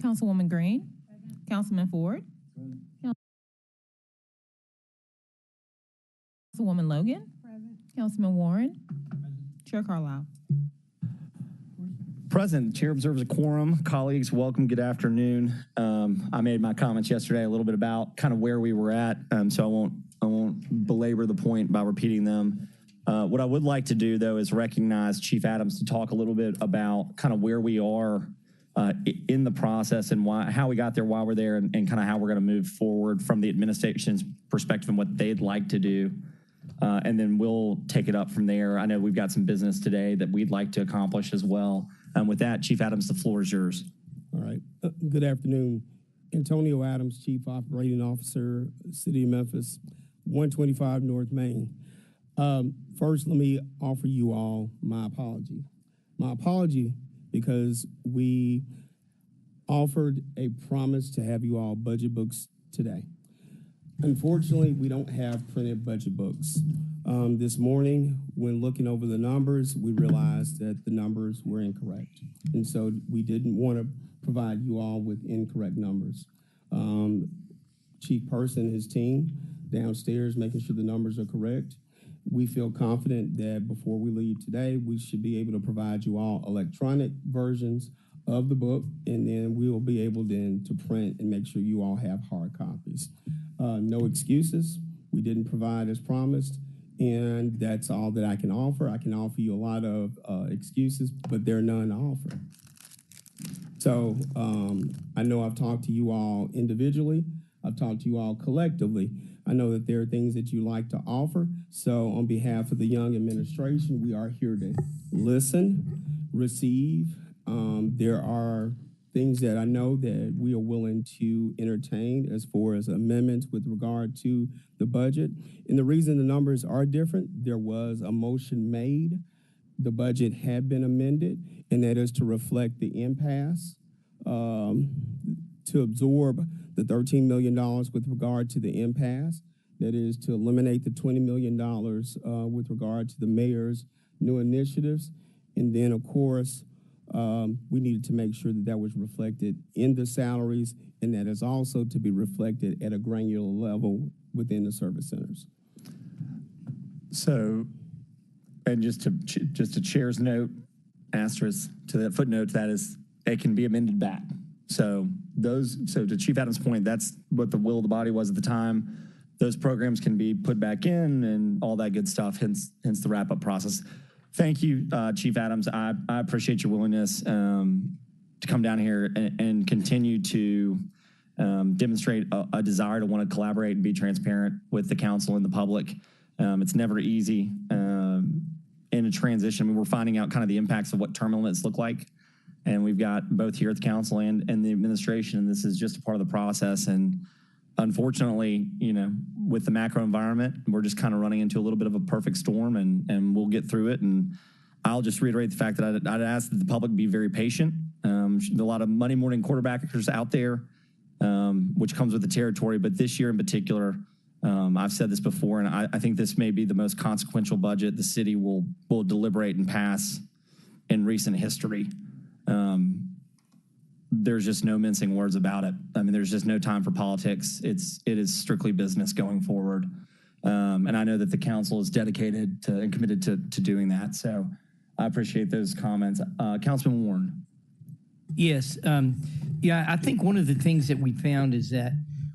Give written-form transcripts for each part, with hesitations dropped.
Councilwoman Green. Councilman Ford. Councilwoman Logan. Councilman Warren. Chair Carlisle. Present. Chair observes a quorum. Colleagues, welcome. Good afternoon. I made my comments yesterday a little bit about kind of where we were at, so I won't belabor the point by repeating them. What I would like to do, though, is recognize Chief Adams to talk a little bit about kind of where we are in the process and how we got there, why we're there, and kind of how we're going to move forward from the administration's perspective and what they'd like to do. And then we'll take it up from there. I know we've got some business today that we'd like to accomplish as well. With that, Chief Adams, the floor is yours. All right. Good afternoon. Antonio Adams, Chief Operating Officer, City of Memphis, 125 North Main. First, let me offer you all my apology. My apology because we offered a promise to have you all budget books today. Unfortunately, we don't have printed budget books. This morning, when looking over the numbers, we realized that the numbers were incorrect. And so we didn't want to provide you all with incorrect numbers. Chief Person and his team downstairs making sure the numbers are correct. We feel confident that before we leave today, we should be able to provide you all electronic versions of the book, and then we will be able then to print and make sure you all have hard copies. No excuses. We didn't provide as promised, and that's all that I can offer. I can offer you a lot of excuses, but there are none to offer. So I know I've talked to you all individually. I've talked to you all collectively. I know that there are things that you like to offer. So on behalf of the Young administration, we are here to listen, receive. There are things that I know that we are willing to entertain as far as amendments with regard to the budget. And the reason the numbers are different, there was a motion made. The budget had been amended, and that is to reflect the impasse, to absorb the $13 million with regard to the impasse. That is to eliminate the $20 million with regard to the mayor's new initiatives. And then, of course, we needed to make sure that that was reflected in the salaries, and that is also to be reflected at a granular level within the service centers. So, and just a chair's note, asterisk to that footnote, that is, it can be amended back. So to Chief Adams' point, that's what the will of the body was at the time. Those programs can be put back in and all that good stuff, hence the wrap-up process. Thank you, Chief Adams. I appreciate your willingness to come down here and continue to demonstrate a desire to want to collaborate and be transparent with the council and the public. It's never easy in a transition. I mean, we're finding out kind of the impacts of what term limits look like. And we've got both here at the council and the administration, and this is just a part of the process. And unfortunately, you know, with the macro environment, we're just kind of running into a little bit of a perfect storm, and we'll get through it. And I'll just reiterate the fact that I'd ask that the public be very patient. There's a lot of Monday morning quarterbackers out there, which comes with the territory. But this year in particular, I've said this before, and I think this may be the most consequential budget the city will deliberate and pass in recent history. There's just no mincing words about it. I mean, there's just no time for politics. It is strictly business going forward. And I know that the council is dedicated to and committed to doing that. So I appreciate those comments. Councilman Warren. Yes. Yeah, I think one of the things that we found is that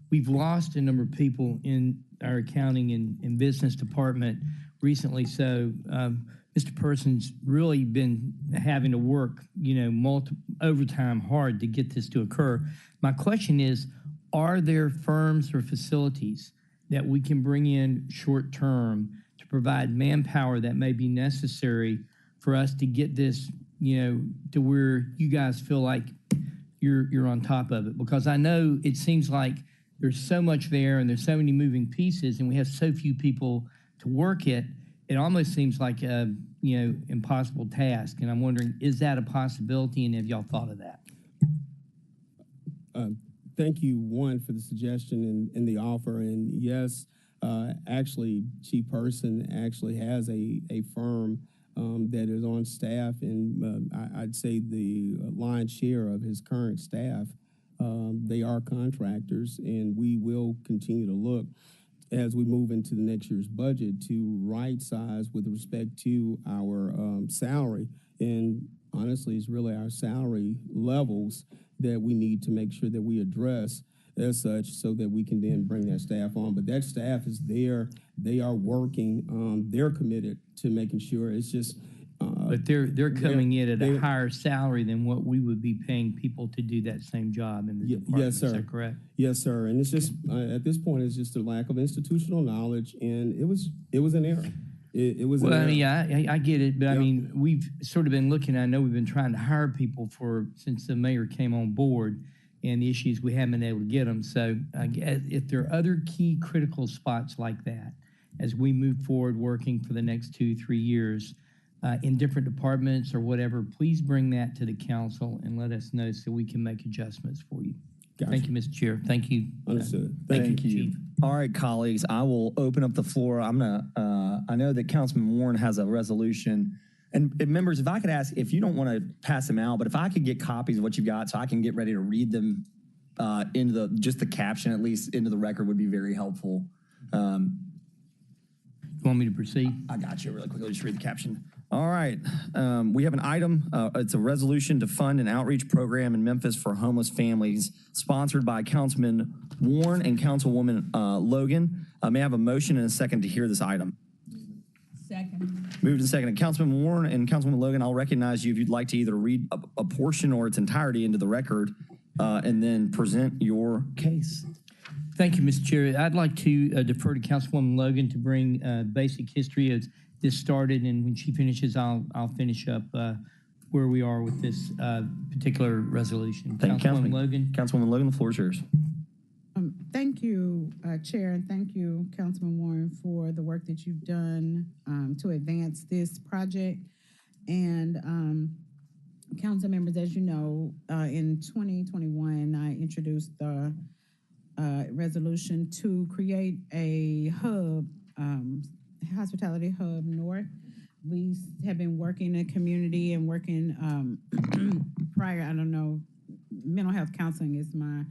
we've lost a number of people in our accounting and business department recently. So Mr. Person's really been having to work, overtime hard to get this to occur. My question is, are there firms or facilities that we can bring in short term to provide manpower that may be necessary for us to get this, to where you guys feel like you're on top of it? Because I know it seems like there's so much there and there's so many moving pieces and we have so few people to work it. It almost seems like a impossible task, and I'm wondering, is that a possibility, and have y'all thought of that? Thank you, one, for the suggestion and the offer. And yes, actually, Chief Person actually has a firm that is on staff, and I'd say the lion's share of his current staff They are contractors, and we will continue to look as we move into the next year's budget to right size with respect to our salary. And honestly, it's really our salary levels that we need to make sure that we address as such so that we can then bring that staff on. But that staff is there. They are working. They're committed to making sure it's just. But they're coming in at a higher salary than what we would be paying people to do that same job in the department. Yes, sir. Is that correct? Yes, sir. And it's just at this point, it's just a lack of institutional knowledge, and it was an error. It was. Well, an error. I mean, I get it, but I mean, we've sort of been looking. I know we've been trying to hire people since the mayor came on board, and the issues we haven't been able to get them. So, I guess if there are other key critical spots like that, as we move forward, working for the next 2-3 years. In different departments or whatever, please bring that to the council and let us know so we can make adjustments for you. Gotcha. Thank you, Mr. Chair. Thank you. Understood. Thank you, Chief. All right, colleagues, I will open up the floor. I know that Councilman Warren has a resolution. And members, if I could ask, if you don't want to pass them out, but if I could get copies of what you've got so I can get ready to read them into just the caption, at least into the record, would be very helpful. You want me to proceed? I got you really quickly. Just read the caption. All right. We have an item. It's a resolution to fund an outreach program in Memphis for homeless families, sponsored by Councilman Warren and Councilwoman Logan. May I have a motion and a second to hear this item? Second. Moved and seconded. Councilman Warren and Councilwoman Logan, I'll recognize you if you'd like to either read a portion or its entirety into the record and then present your case. Thank you, Mr. Chair. I'd like to defer to Councilwoman Logan to bring basic history as this started, and when she finishes, I'll finish up where we are with this particular resolution. Thank you, Councilwoman Logan. Councilwoman Logan, the floor is yours. Thank you, Chair, and thank you, Councilman Warren, for the work that you've done to advance this project. And council members, as you know, in 2021, I introduced the resolution to create a hub, hospitality hub north. We have been working in the community and working prior, I don't know, mental health counseling is my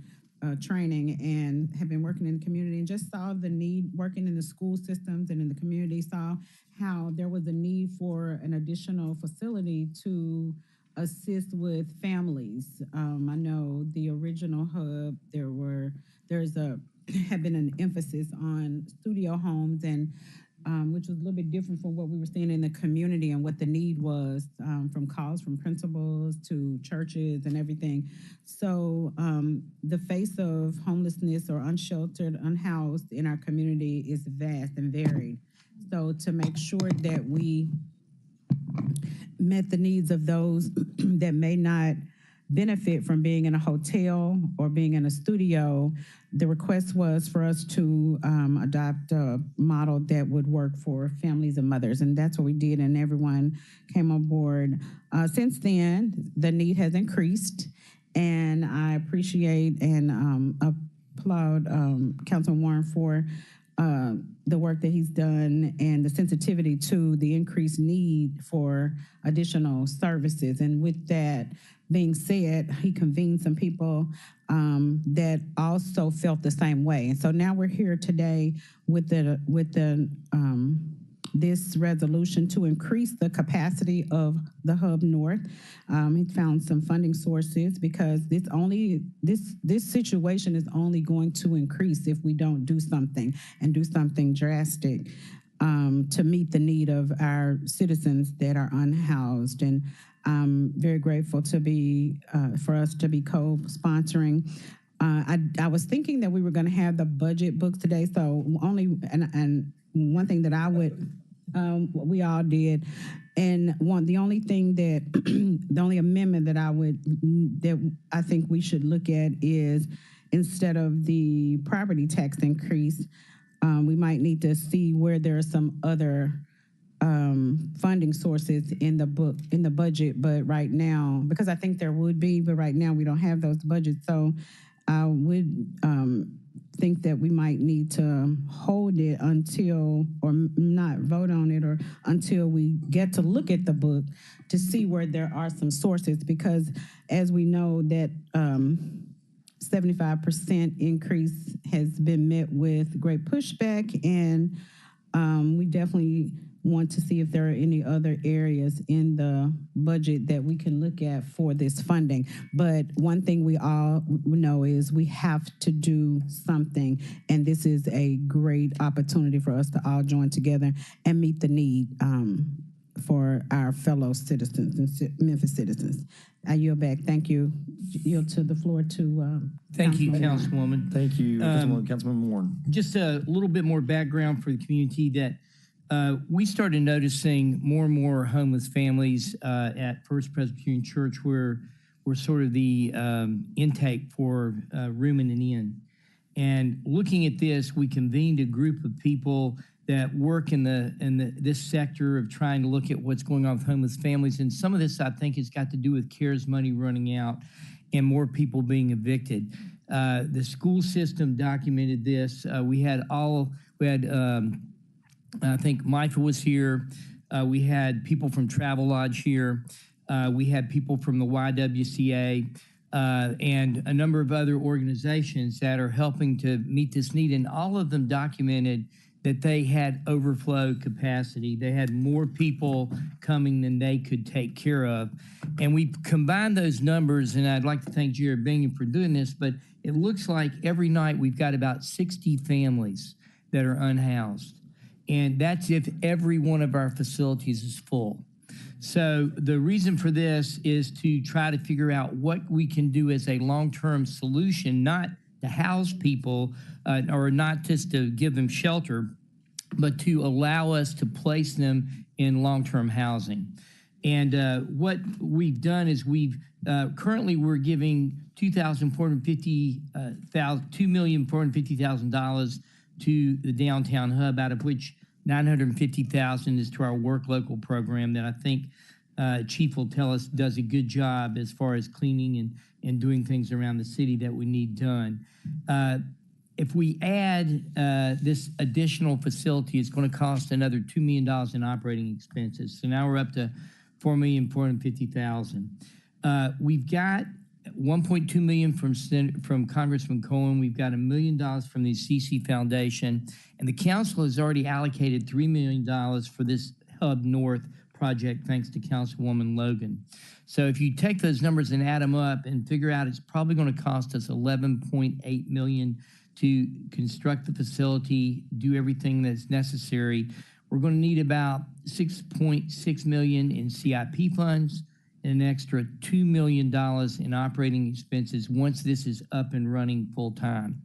training, and have been working in the community and just saw the need, working in the school systems and in the community, saw how there was a need for an additional facility to assist with families. I know the original hub, had been an emphasis on studio homes, and which was a little bit different from what we were seeing in the community and what the need was from calls from principals to churches and everything. So the face of homelessness or unsheltered, unhoused in our community is vast and varied. So to make sure that we met the needs of those that may not benefit from being in a hotel or being in a studio, the request was for us to adopt a model that would work for families and mothers, and that's what we did, and everyone came on board. Since then, the need has increased, and I appreciate and applaud Councilman Warren for the work that he's done and the sensitivity to the increased need for additional services. And with that being said, he convened some people that also felt the same way. And so now we're here today with this resolution to increase the capacity of the Hub North. He found some funding sources because this situation is only going to increase if we don't do something and do something drastic to meet the need of our citizens that are unhoused. And I'm very grateful to be for us to be co-sponsoring. I was thinking that we were going to have the budget books today, so and one thing that I would we all did, and the only thing that the only amendment that I think we should look at is, instead of the property tax increase, we might need to see where there are some other funding sources in the budget, but right now, because I think there would be, but right now we don't have those budgets. So I would think that we might need to hold it until, or not vote on it, or until we get to look at the book to see where there are some sources, because as we know that 75% increase has been met with great pushback, and we definitely want to see if there are any other areas in the budget that we can look at for this funding. But one thing we all know is we have to do something, and this is a great opportunity for us to all join together and meet the need for our fellow citizens and Memphis citizens. I yield back. Thank you. Yield to the floor to Thank you, Councilman. Councilwoman. Thank you, Councilman Warren. Just a little bit more background for the community that we started noticing more and more homeless families at First Presbyterian Church, where we're sort of the intake for rooming and inn. And looking at this, we convened a group of people that work in this sector of trying to look at what's going on with homeless families. And some of this, I think, has got to do with CARES money running out and more people being evicted. The school system documented this. I think Michael was here. We had people from Travel Lodge here. We had people from the YWCA and a number of other organizations that are helping to meet this need. And all of them documented that they had overflow capacity. They had more people coming than they could take care of. And we combined those numbers, and I'd like to thank Jared Bingham for doing this, but it looks like every night we've got about 60 families that are unhoused. And that's if every one of our facilities is full. So the reason for this is to try to figure out what we can do as a long-term solution, not to house people or not just to give them shelter, but to allow us to place them in long-term housing. And what we've done is currently we're giving $2,450,000 to the downtown hub, out of which $950,000 is to our Work Local program that I think Chief will tell us does a good job as far as cleaning and doing things around the city that we need done. If we add this additional facility, it's going to cost another $2 million in operating expenses. So now we're up to $4,450,000. We've got $1.2 million from Congressman Cohen. We've got $1 million from the CC Foundation, and the council has already allocated $3 million for this Hub North project, thanks to Councilwoman Logan. So if you take those numbers and add them up and figure out it's probably going to cost us $11.8 million to construct the facility, do everything that's necessary, we're going to need about $6.6 million in CIP funds and an extra $2 million in operating expenses once this is up and running full time.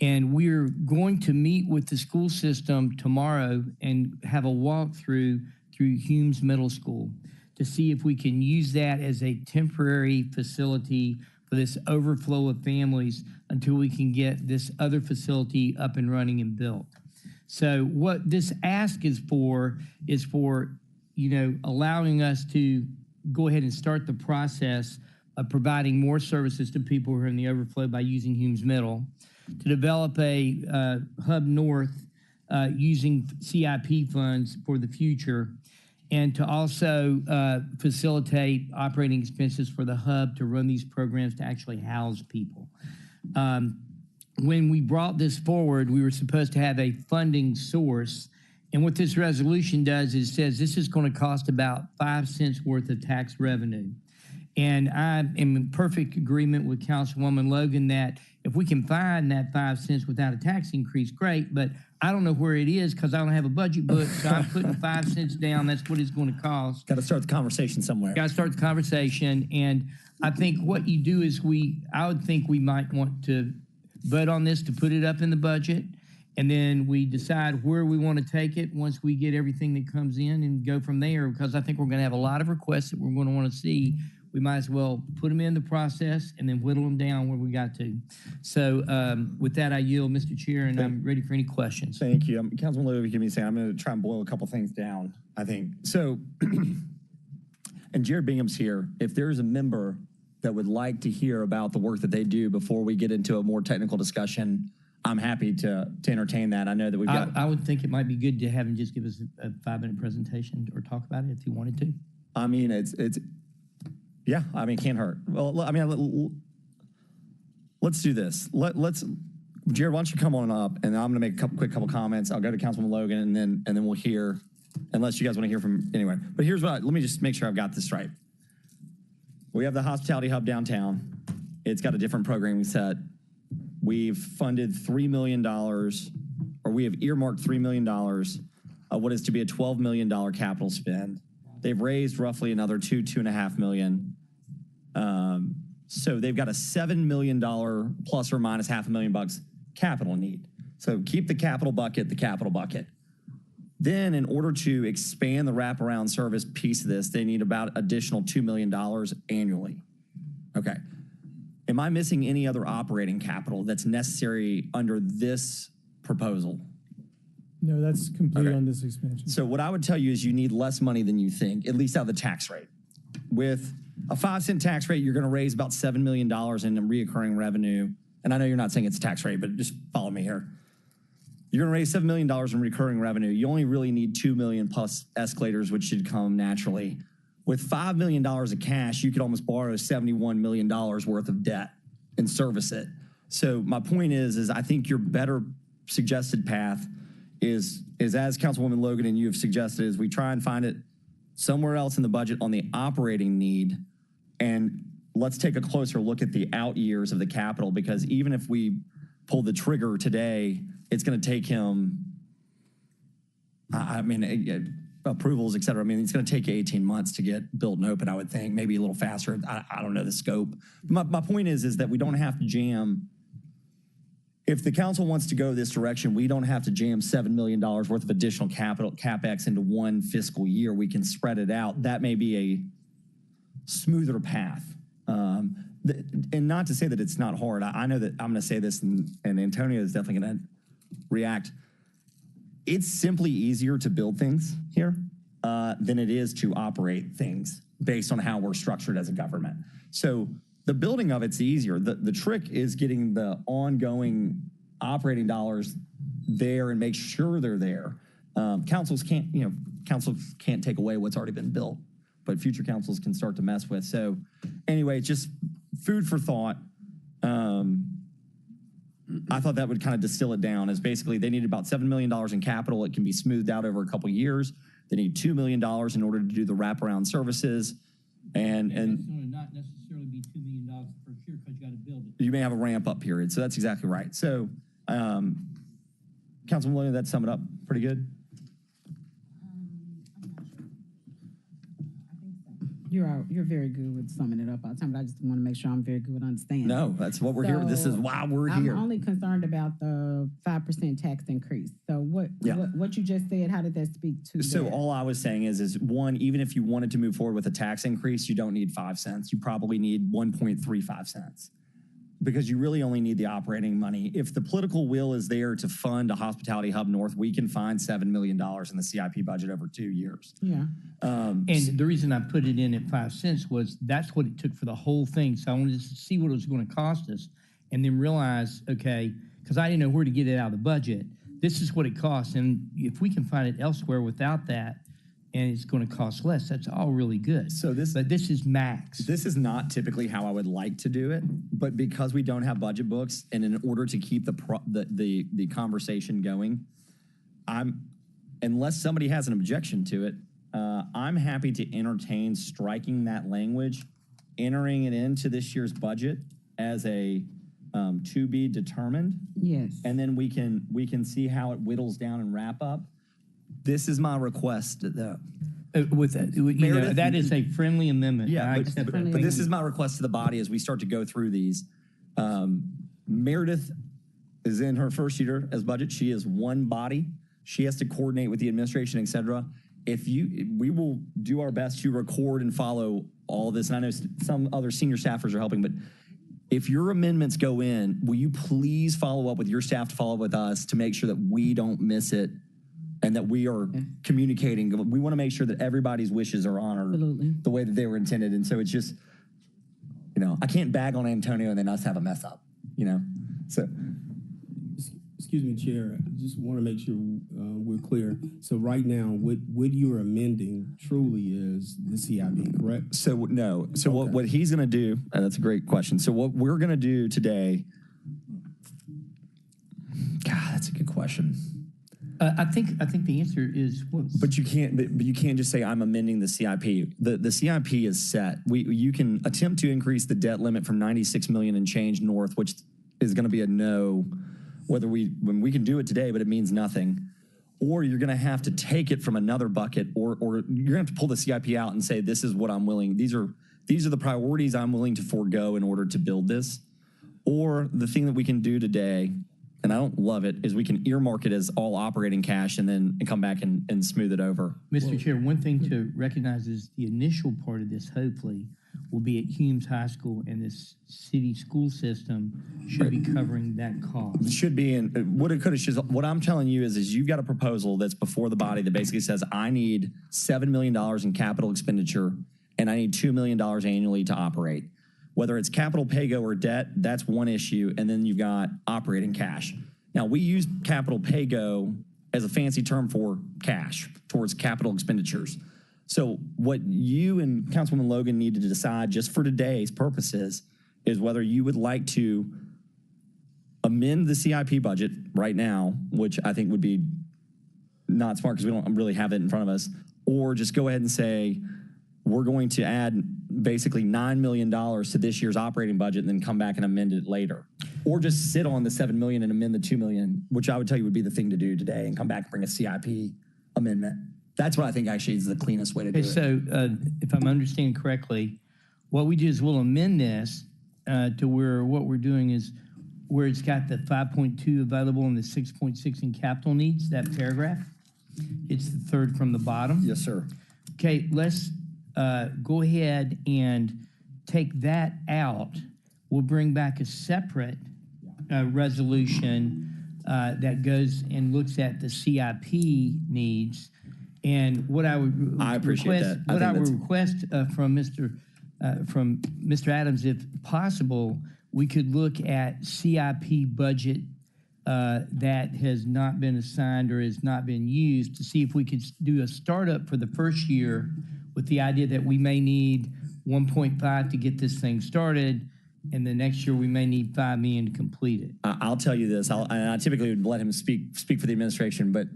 And we're going to meet with the school system tomorrow and have a walkthrough through Humes Middle School to see if we can use that as a temporary facility for this overflow of families until we can get this other facility up and running and built. So what this ask is for, allowing us to go ahead and start the process of providing more services to people who are in the overflow by using Humes Middle, to develop a Hub North using CIP funds for the future, and to also facilitate operating expenses for the hub to run these programs to actually house people. When we brought this forward, we were supposed to have a funding source. And what this resolution does is says this is going to cost about 5 cents worth of tax revenue. And I am in perfect agreement with Councilwoman Logan that if we can find that 5 cents without a tax increase, great. But I don't know where it is because I don't have a budget book. So I'm putting 5 cents down. That's what it's going to cost. Got to start the conversation somewhere. Got to start the conversation. And I think what you do is I would think we might want to vote on this to put it up in the budget. And then we decide where we want to take it once we get everything that comes in and go from there, because I think we're going to have a lot of requests that we're going to want to see. We might as well put them in the process and then whittle them down where we got to. So with that, I yield, Mr. Chair, and I'm ready for any questions. Thank you. Councilman Logan, give me a second. I'm going to try and boil a couple things down, I think. So, and Jared Bingham's here. If there's a member that would like to hear about the work that they do before we get into a more technical discussion, I'm happy to entertain that. I know that we've got... I would think it might be good to have him just give us a 5-minute presentation or talk about it if he wanted to. I mean, it's yeah, I mean, it can't hurt. Well, I mean, let's do this. Let's, Jared, why don't you come on up, and I'm going to make a quick couple comments. I'll go to Councilman Logan, and then we'll hear, unless you guys want to hear from, anyway. But here's what, let me just make sure I've got this right. We have the hospitality hub downtown. It's got a different programming set. We've funded $3 million, or we have earmarked $3 million of what is to be a $12 million capital spend. They've raised roughly another $2.5 million. So they've got a $7 million plus or minus $500,000 capital need. So keep the capital bucket. Then in order to expand the wraparound service piece of this, they need about additional $2 million annually. Okay. Am I missing any other operating capital that's necessary under this proposal? No, that's complete Okay. on this expansion. So what I would tell you is you need less money than you think, at least out of the tax rate. With a 5-cent tax rate, you're going to raise about $7 million in reoccurring revenue. And I know you're not saying it's a tax rate, but just follow me here. You're going to raise $7 million in recurring revenue. You only really need $2 million plus escalators, which should come naturally. With $5 million of cash, you could almost borrow $71 million worth of debt and service it. So my point is I think your better suggested path is as Councilwoman Logan and you have suggested, is we try and find it somewhere else in the budget on the operating need, and let's take a closer look at the out years of the capital, because even if we pull the trigger today, it's going to take him, approvals, et cetera. I mean, it's going to take you 18 months to get built and open, I would think, maybe a little faster. I don't know the scope. My point is that we don't have to jam. If the council wants to go this direction, we don't have to jam $7 million worth of additional capital CapEx into one fiscal year. We can spread it out. That may be a smoother path. And not to say that it's not hard. I know that I'm going to say this, and Antonio is definitely going to react. It's simply easier to build things here than it is to operate things based on how we're structured as a government. So the building of it's easier. The trick is getting the ongoing operating dollars there and make sure they're there. Councils can't take away what's already been built, but future councils can start to mess with. So anyway, just food for thought. I thought that would kind of distill it down as basically they need about $7 million in capital. It can be smoothed out over a couple of years. They need $2 million in order to do the wraparound services. And It's going to not necessarily be $2 million the first year because you got to build it. you may have a ramp up period. So that's exactly right. So, Councilman Williams, that sum it up pretty good. You're very good with summing it up all the time, but I just want to make sure I'm very good with understanding. No, that's what we're here. This is why we're here. I'm only concerned about the 5% tax increase. So what you just said, how did that speak to So that? all I was saying is one, even if you wanted to move forward with a tax increase, you don't need 5 cents. You probably need 1.35 cents, because you really only need the operating money. If the political will is there to fund a hospitality hub north, we can find $7 million in the CIP budget over 2 years. Yeah. And the reason I put it in at 5 cents was that's what it took for the whole thing. So I wanted to see what it was going to cost us and then realize, okay, because I didn't know where to get it out of the budget. This is what it costs. And if we can find it elsewhere without that, and it's going to cost less, that's all really good. But this is max. This is not typically how I would like to do it, but because we don't have budget books, and in order to keep the conversation going, unless somebody has an objection to it, I'm happy to entertain striking that language, entering it into this year's budget as a to be determined. Yes. And then we can see how it whittles down and wrap up. This is my request. With that, Meredith, that is a friendly amendment. Yeah, I but accept that. this is my request to the body as we start to go through these. Meredith is in her first year as budget. She is one body. She has to coordinate with the administration, et cetera. We will do our best to record and follow all this. And I know some other senior staffers are helping, but if your amendments go in, will you please follow up with your staff to follow up with us to make sure that we don't miss it and that we are communicating. We want to make sure that everybody's wishes are honored the way that they were intended. And so it's just, I can't bag on Antonio and then us have a mess up, So excuse me, Chair, I just want to make sure we're clear. So right now, what you're amending truly is the CIP, correct? So no. So Okay. what he's going to do, and that's a great question. So what we're going to do today, God, that's a good question. I think the answer is But you can't. But you can't just say I'm amending the CIP. The CIP is set. You can attempt to increase the debt limit from 96 million and change north, which is going to be a no. When we can do it today, but it means nothing. Or you're going to have to take it from another bucket, or you're going to have to pull the CIP out and say this is what I'm willing. These are the priorities I'm willing to forego in order to build this. Or the thing that we can do today, and I don't love it, is we can earmark it as all operating cash and come back and smooth it over. Mr. Chair, one thing to recognize is the initial part of this, hopefully, will be at Humes High School, and this city school system should be covering that cost. It should be in what it could have. What I'm telling you is you've got a proposal that's before the body that basically says I need $7 million in capital expenditure and I need $2 million annually to operate. Whether it's capital pay-go or debt, that's one issue, and then you've got operating cash. Now, we use capital pay-go as a fancy term for cash towards capital expenditures. So what you and Councilwoman Logan need to decide just for today's purposes is whether you would like to amend the CIP budget right now, which I think would be not smart because we don't really have it in front of us, or just go ahead and say, we're going to add basically $9 million to this year's operating budget and then come back and amend it later. Or just sit on the $7 million and amend the $2 million, which I would tell you would be the thing to do today, and come back and bring a CIP amendment. That's what I think actually is the cleanest way to do it. So if I'm understanding correctly, what we do is we'll amend this to where what we're doing is where it's got the 5.2 available and the 6.6 in capital needs, that paragraph. It's the third from the bottom. Yes, sir. Okay, let's go ahead and take that out. We'll bring back a separate resolution that goes and looks at the CIP needs. And what I would appreciate request, that. what I would request from Mr. Adams, if possible, we could look at CIP budget that has not been assigned or has not been used to see if we could do a startup for the first year with the idea that we may need 1.5 to get this thing started, and the next year we may need 5 million to complete it. I'll tell you this. I typically would let him speak for the administration, but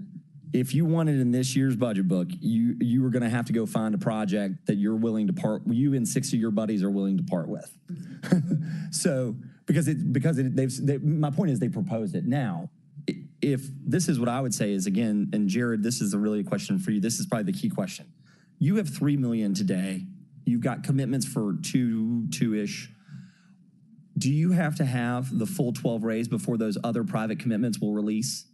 if you want it in this year's budget book, you are going to have to go find a project that you're willing to part. You and 6 of your buddies are willing to part with. So my point is they proposed it. Now, if this is what I would say is, again, and Jared, this is really a question for you. This is probably the key question. You have $3 million today. You've got commitments for two-ish. Do you have to have the full 12 raised before those other private commitments will release?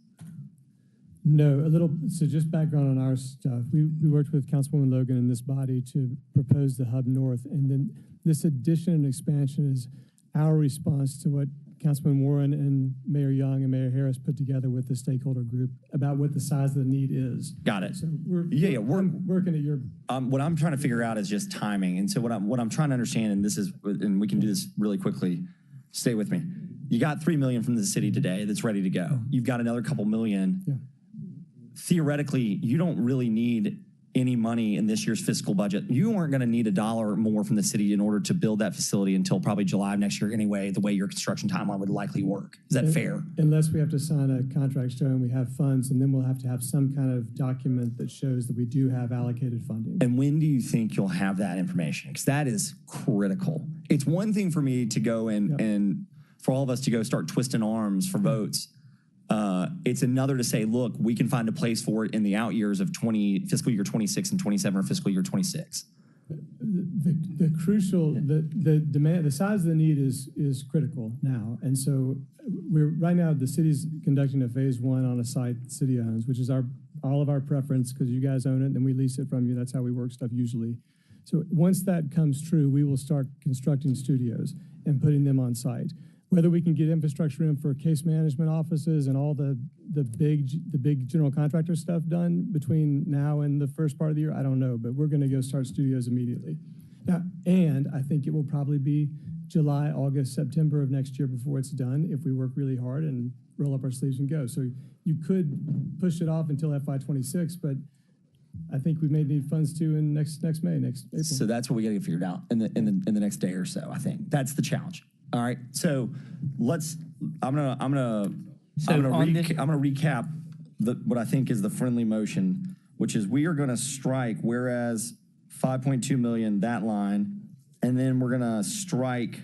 No, so just background on our stuff. We worked with Councilwoman Logan in this body to propose the Hub North, and then this addition and expansion is our response to what Councilman Warren and Mayor Young and Mayor Harris put together with the stakeholder group about what the size of the need is. Got it. So we're working at your. What I'm trying to figure out is just timing, and so what I'm trying to understand, and we can do this really quickly. Stay with me. You got $3 million from the city today that's ready to go. You've got another couple million. Yeah. Theoretically, you don't really need any money in this year's fiscal budget. You aren't going to need $1 more from the city in order to build that facility until probably July of next year anyway, the way your construction timeline would likely work. Is that fair? Unless we have to sign a contract showing we have funds, and then we'll have to have some kind of document that shows that we do have allocated funding. And when do you think you'll have that information? Because that is critical. It's one thing for me to go and for all of us to go start twisting arms for votes. It's another to say, look, we can find a place for it in the out years of fiscal year 26 and 27 or fiscal year 26. The crucial, the demand, the size of the need is critical now. And so right now the city's conducting a phase 1 on a site the city owns, which is all of our preference because you guys own it and then we lease it from you. That's how we work stuff usually. So once that comes true, we will start constructing studios and putting them on site. Whether we can get infrastructure in for case management offices and all the big general contractor stuff done between now and the first part of the year, I don't know, but we're going to go start studios immediately. Now, and I think it will probably be July, August, September of next year before it's done, if we work really hard and roll up our sleeves and go. So you could push it off until FY26, but I think we may need funds too in next May, next April. So that's what we got to get figured out in the next day or so. I think that's the challenge. All right. So I'm gonna recap what I think is the friendly motion, which is we are going to strike whereas 5.2 million, that line, and then we're going to strike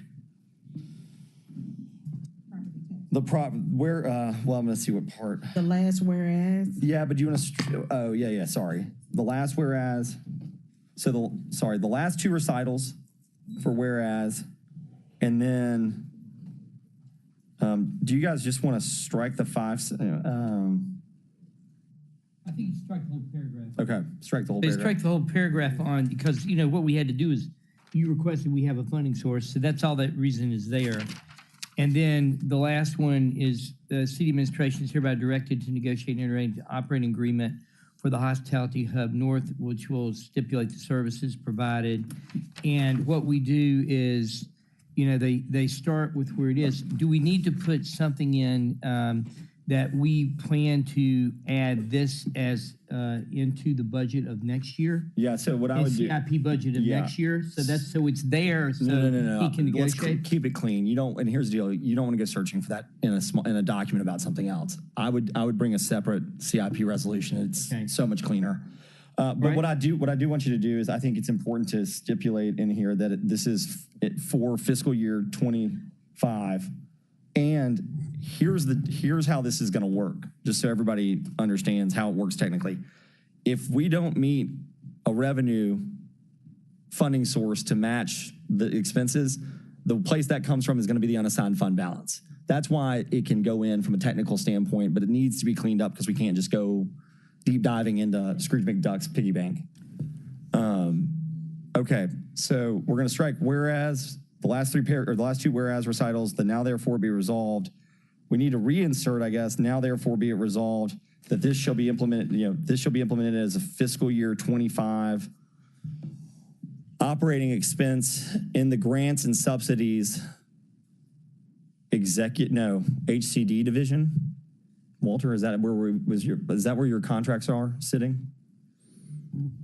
the I'm going to see what part. The last whereas. Yeah, but do you want to, sorry. The last whereas, the last two recitals for whereas, and then, do you guys just want to strike the five? I think you strike the whole paragraph. Okay, strike the whole They paragraph. strike the whole paragraph on, because, what we had to do is, you requested we have a funding source, so that's all that reason is there. And then the last one is, the city administration is hereby directed to negotiate and enter into operating agreement for the Hospitality Hub North, which will stipulate the services provided. And what we do is, they start with where it is. Do we need to put something in that we plan to add this as into the budget of next year? Yeah, so what I would do. CIP budget of next year, so it's there, so No. he can Let's negotiate. keep it clean. And here's the deal. You don't want to go searching for that in a document about something else. I would bring a separate CIP resolution. It's so much cleaner. But Right. what I do want you to do is I think it's important to stipulate in here that this is for fiscal year 25. And here's how this is going to work, just so everybody understands how it works technically. If we don't meet a revenue funding source to match the expenses, the place that comes from is going to be the unassigned fund balance. That's why it can go in from a technical standpoint, but it needs to be cleaned up because we can't just go deep diving into Scrooge McDuck's piggy bank. Okay, so we're going to strike whereas. The last two whereas recitals, the now therefore be resolved. We need to reinsert, I guess, now therefore be it resolved that this shall be implemented, this shall be implemented as a fiscal year 25 operating expense in the grants and subsidies HCD division. Walter, is that where your contracts are sitting?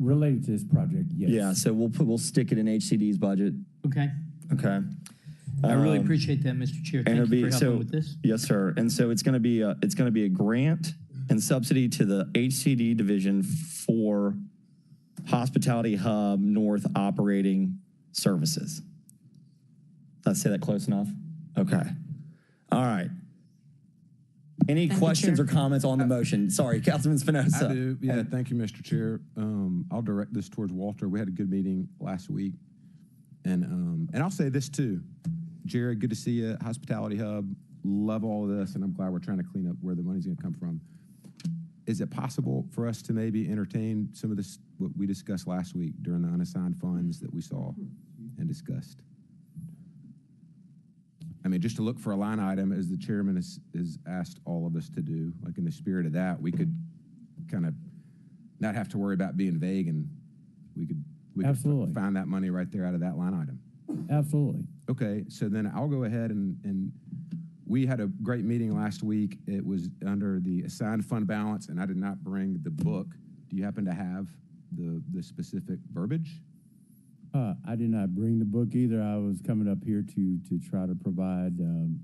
Related to this project, yes. Yeah, so we'll stick it in HCD's budget. Okay. Okay. I really appreciate that, Mr. Chair. Thank you for helping with this. Yes, sir. And so it's going to be a grant and subsidy to the HCD division for Hospitality Hub North operating services. Did I say that close enough? Okay. All right. Any questions or comments on the motion? Sorry, Councilman Spinoza. I do. Yeah, thank you, Mr. Chair. I'll direct this towards Walter. We had a good meeting last week. And I'll say this too. Jared, good to see you. Hospitality Hub, love all of this, and I'm glad we're trying to clean up where the money's going to come from. Is it possible for us to maybe entertain some of this, what we discussed last week during the unassigned funds that we saw and discussed? I mean, just to look for a line item, as the chairman has asked all of us to do, like in the spirit of that, we could kind of not have to worry about being vague, and we could Absolutely. Find that money right there out of that line item. Absolutely. Okay, so then I'll go ahead and we had a great meeting last week. It was under the assigned fund balance, and I did not bring the book. Do you happen to have the specific verbiage? I did not bring the book either. I was coming up here to try to provide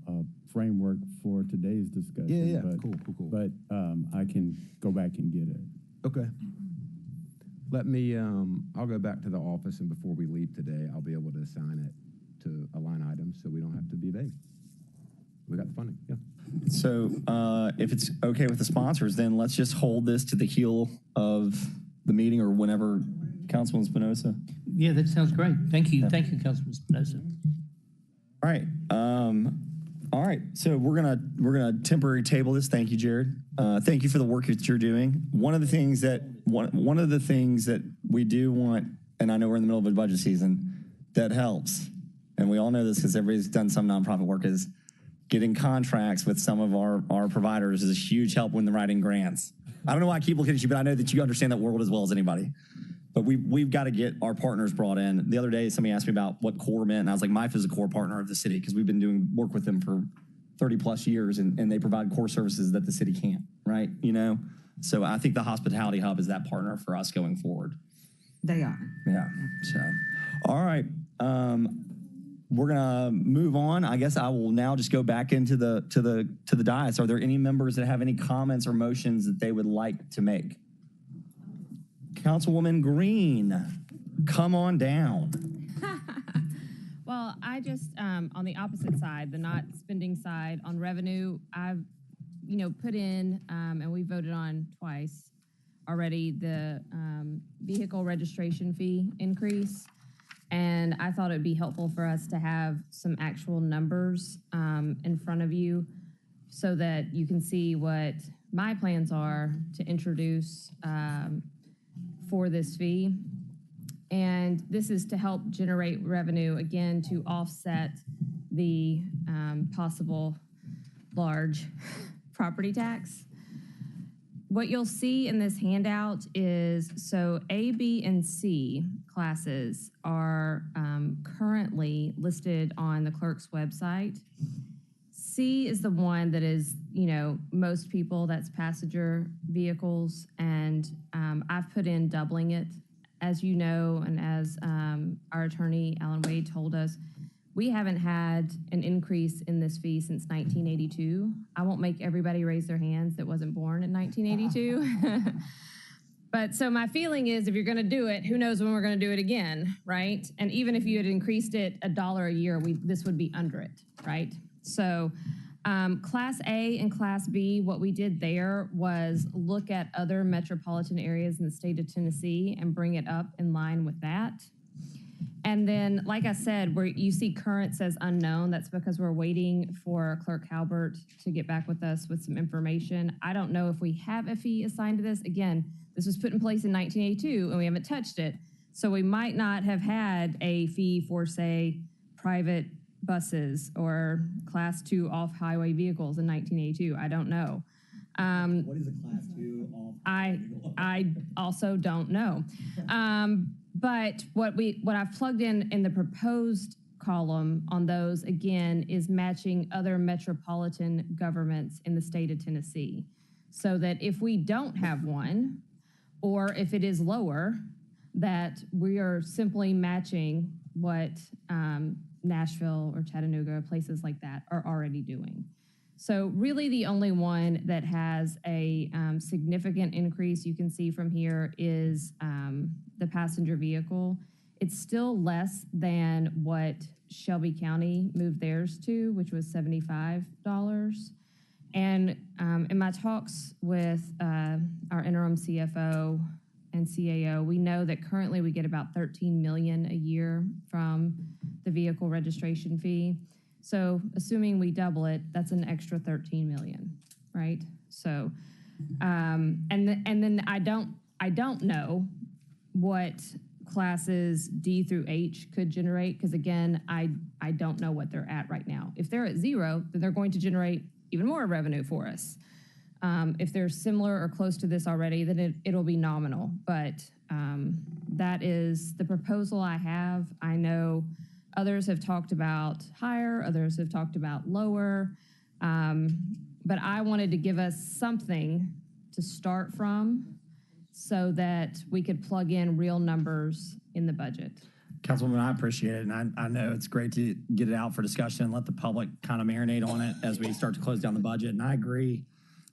a framework for today's discussion. Yeah, but, cool. But I can go back and get it. Okay. Let me, I'll go back to the office, and before we leave today, I'll be able to assign it to a line item so we don't have to be vague. We got the funding, yeah. So if it's okay with the sponsors, then let's just hold this to the heel of the meeting or whenever, Councilman Spinoza. Yeah, that sounds great. Thank you. Thank you, Councilman Spinoza. All right. All right. So we're gonna temporary table this. Thank you, Jared. Thank you for the work that you're doing. One of the things that we do want, and I know we're in the middle of a budget season, that helps, and we all know this because everybody's done some nonprofit work, is getting contracts with some of our providers is a huge help when they're writing grants. I don't know why I keep looking at you, but I know that you understand that world as well as anybody. But we've got to get our partners brought in. The other day, somebody asked me about what core meant, and I was like, MIFA is a core partner of the city because we've been doing work with them for 30 plus years, and they provide core services that the city can't, right? You know? So I think the Hospitality Hub is that partner for us going forward. They are. Yeah. So, all right. We're gonna move on. I guess I will now just go back into the dais. Are there any members that have any comments or motions that they would like to make? Councilwoman Green, come on down. Well, I just, on the opposite side, the not spending side, on revenue, I've, put in, and we voted on twice already, the vehicle registration fee increase. And I thought it'd be helpful for us to have some actual numbers in front of you so that you can see what my plans are to introduce for this fee. And this is to help generate revenue, again, to offset the possible large property tax. What you'll see in this handout is, so A, B, and C classes are currently listed on the clerk's website. C is the one that is, most people, that's passenger vehicles, and I've put in doubling it. As you know, and as our attorney, Alan Wade, told us, we haven't had an increase in this fee since 1982. I won't make everybody raise their hands that wasn't born in 1982. But so my feeling is if you're gonna do it, who knows when we're gonna do it again, right? And even if you had increased it $1 a year, this would be under it, right? So Class A and Class B, what we did there was look at other metropolitan areas in the state of Tennessee and bring it up in line with that. And then, like I said, where you see current says unknown, that's because we're waiting for Clerk Halbert to get back with us with some information. I don't know if we have a fee assigned to this. Again, this was put in place in 1982 and we haven't touched it. So we might not have had a fee for, say, private buses or Class 2 off-highway vehicles in 1982. I don't know. What is a Class 2 off? I also don't know. But what I've plugged in the proposed column on those, again, is matching other metropolitan governments in the state of Tennessee. So that if we don't have one, or if it is lower, that we are simply matching what Nashville or Chattanooga, places like that, are already doing. So really the only one that has a significant increase you can see from here is the passenger vehicle. It's still less than what Shelby County moved theirs to, which was $75. And in my talks with our interim CFO and CAO, we know that currently we get about $13 million a year from the vehicle registration fee. So assuming we double it, that's an extra $13 million, right? So, and then I don't know what classes D through H could generate, because again, I don't know what they're at right now. If they're at 0, then they're going to generate even more revenue for us. If they're similar or close to this already, then it'll be nominal. But that is the proposal I have. I know others have talked about higher, others have talked about lower, but I wanted to give us something to start from so that we could plug in real numbers in the budget. Councilwoman, I appreciate it, and I know it's great to get it out for discussion and let the public kind of marinate on it as we start to close down the budget. And I agree.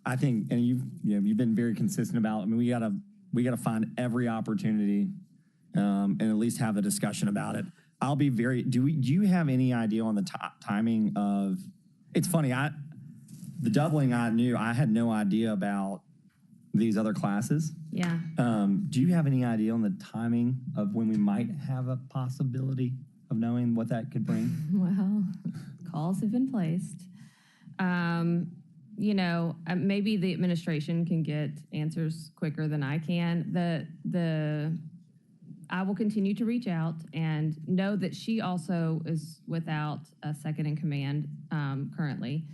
I think, and you've been very consistent about. I mean, we gotta find every opportunity, and at least have a discussion about it. I'll be very. Do you have any idea on the timing of? It's funny. The doubling I had no idea about these other classes. Yeah. Do you have any idea on the timing of when we might have a possibility of knowing what that could bring? Well, calls have been placed. Maybe the administration can get answers quicker than I can. I will continue to reach out and know that she also is without a second in command currently.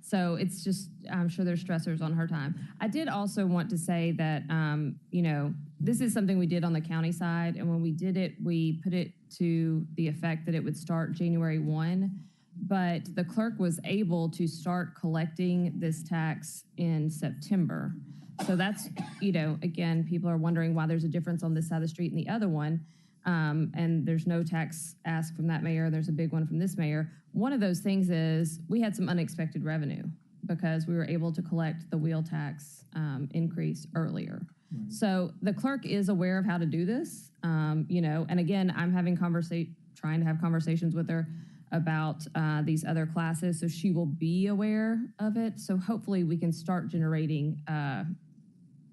So it's just, I'm sure there's stressors on her time. I did also want to say that, this is something we did on the county side. And when we did it, we put it to the effect that it would start January 1. But the clerk was able to start collecting this tax in September. So that's, again, people are wondering why there's a difference on this side of the street and the other one. And there's no tax ask from that mayor. There's a big one from this mayor. One of those things is we had some unexpected revenue because we were able to collect the wheel tax increase earlier. Right. So the clerk is aware of how to do this, and again, I'm trying to have conversations with her about these other classes, so she will be aware of it. So hopefully we can start generating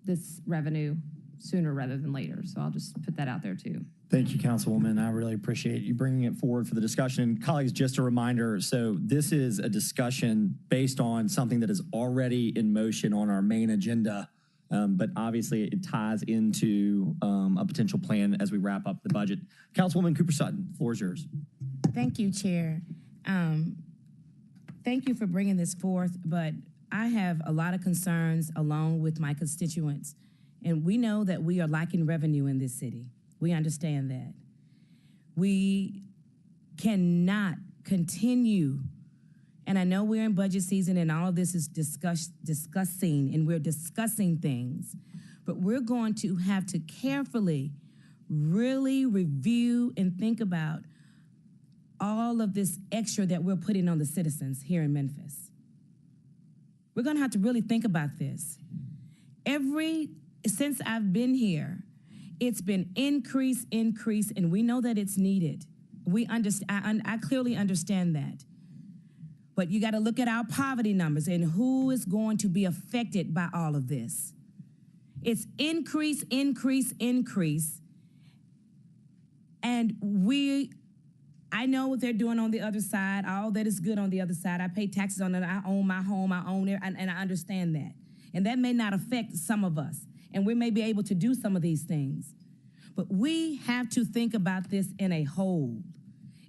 this revenue sooner rather than later. So I'll just put that out there too. Thank you, Councilwoman. I really appreciate you bringing it forward for the discussion. Colleagues, just a reminder, so this is a discussion based on something that is already in motion on our main agenda, but obviously it ties into a potential plan as we wrap up the budget. Councilwoman Cooper Sutton, the floor is yours. Thank you, Chair. Thank you for bringing this forth, but I have a lot of concerns along with my constituents, and we know that we are lacking revenue in this city. We understand that. We cannot continue, and I know we're in budget season and all of this is discussing, and we're discussing things, but we're going to have to carefully really review and think about all of this extra that we're putting on the citizens here in Memphis. We're gonna have to really think about this. Since I've been here, it's been increase, and we know that it's needed. I clearly understand that. But you gotta look at our poverty numbers and who is going to be affected by all of this. It's increase, and I know what they're doing on the other side, all that is good on the other side. I pay taxes on it, I own my home, I own it, and I understand that. And that may not affect some of us, and we may be able to do some of these things. But we have to think about this in a whole.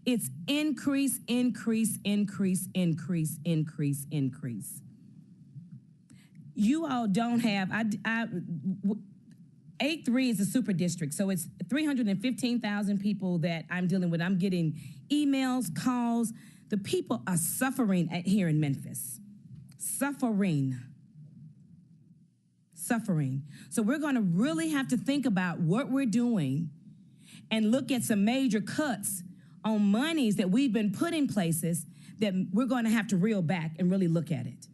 It's increase. You all don't have, 8-3 is a super district, so it's 315,000 people that I'm dealing with. I'm getting emails, calls. The people are suffering here in Memphis. Suffering. So we're gonna really have to think about what we're doing and look at some major cuts on monies that we've been put in places that we're gonna have to reel back and really look at it.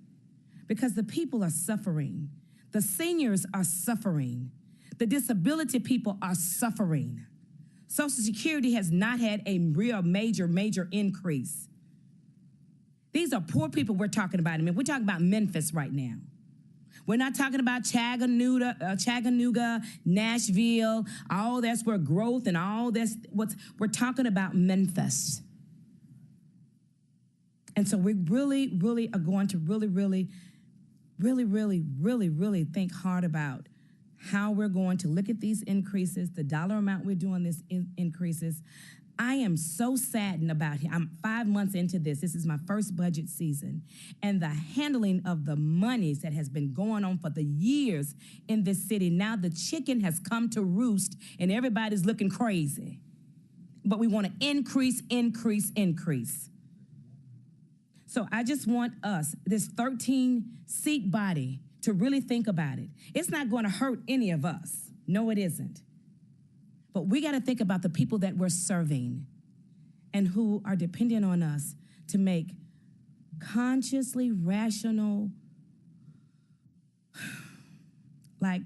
Because the people are suffering. The seniors are suffering. The disability people are suffering. Social Security has not had a real major increase. These are poor people we're talking about. I mean, we're talking about Memphis right now. We're not talking about Chattanooga, Nashville, all that's where growth and all that's we're talking about Memphis. And so we really are going to really think hard about how we're going to look at these increases, the dollar amount we're doing this increases. I am so saddened about it. I'm 5 months into this. This is my first budget season. And the handling of the monies that has been going on for the years in this city. Now the chicken has come to roost and everybody's looking crazy. But we want to increase. So I just want us, this 13-seat body, to really think about it. It's not going to hurt any of us. No, it isn't. But we got to think about the people that we're serving and who are dependent on us to make consciously rational, like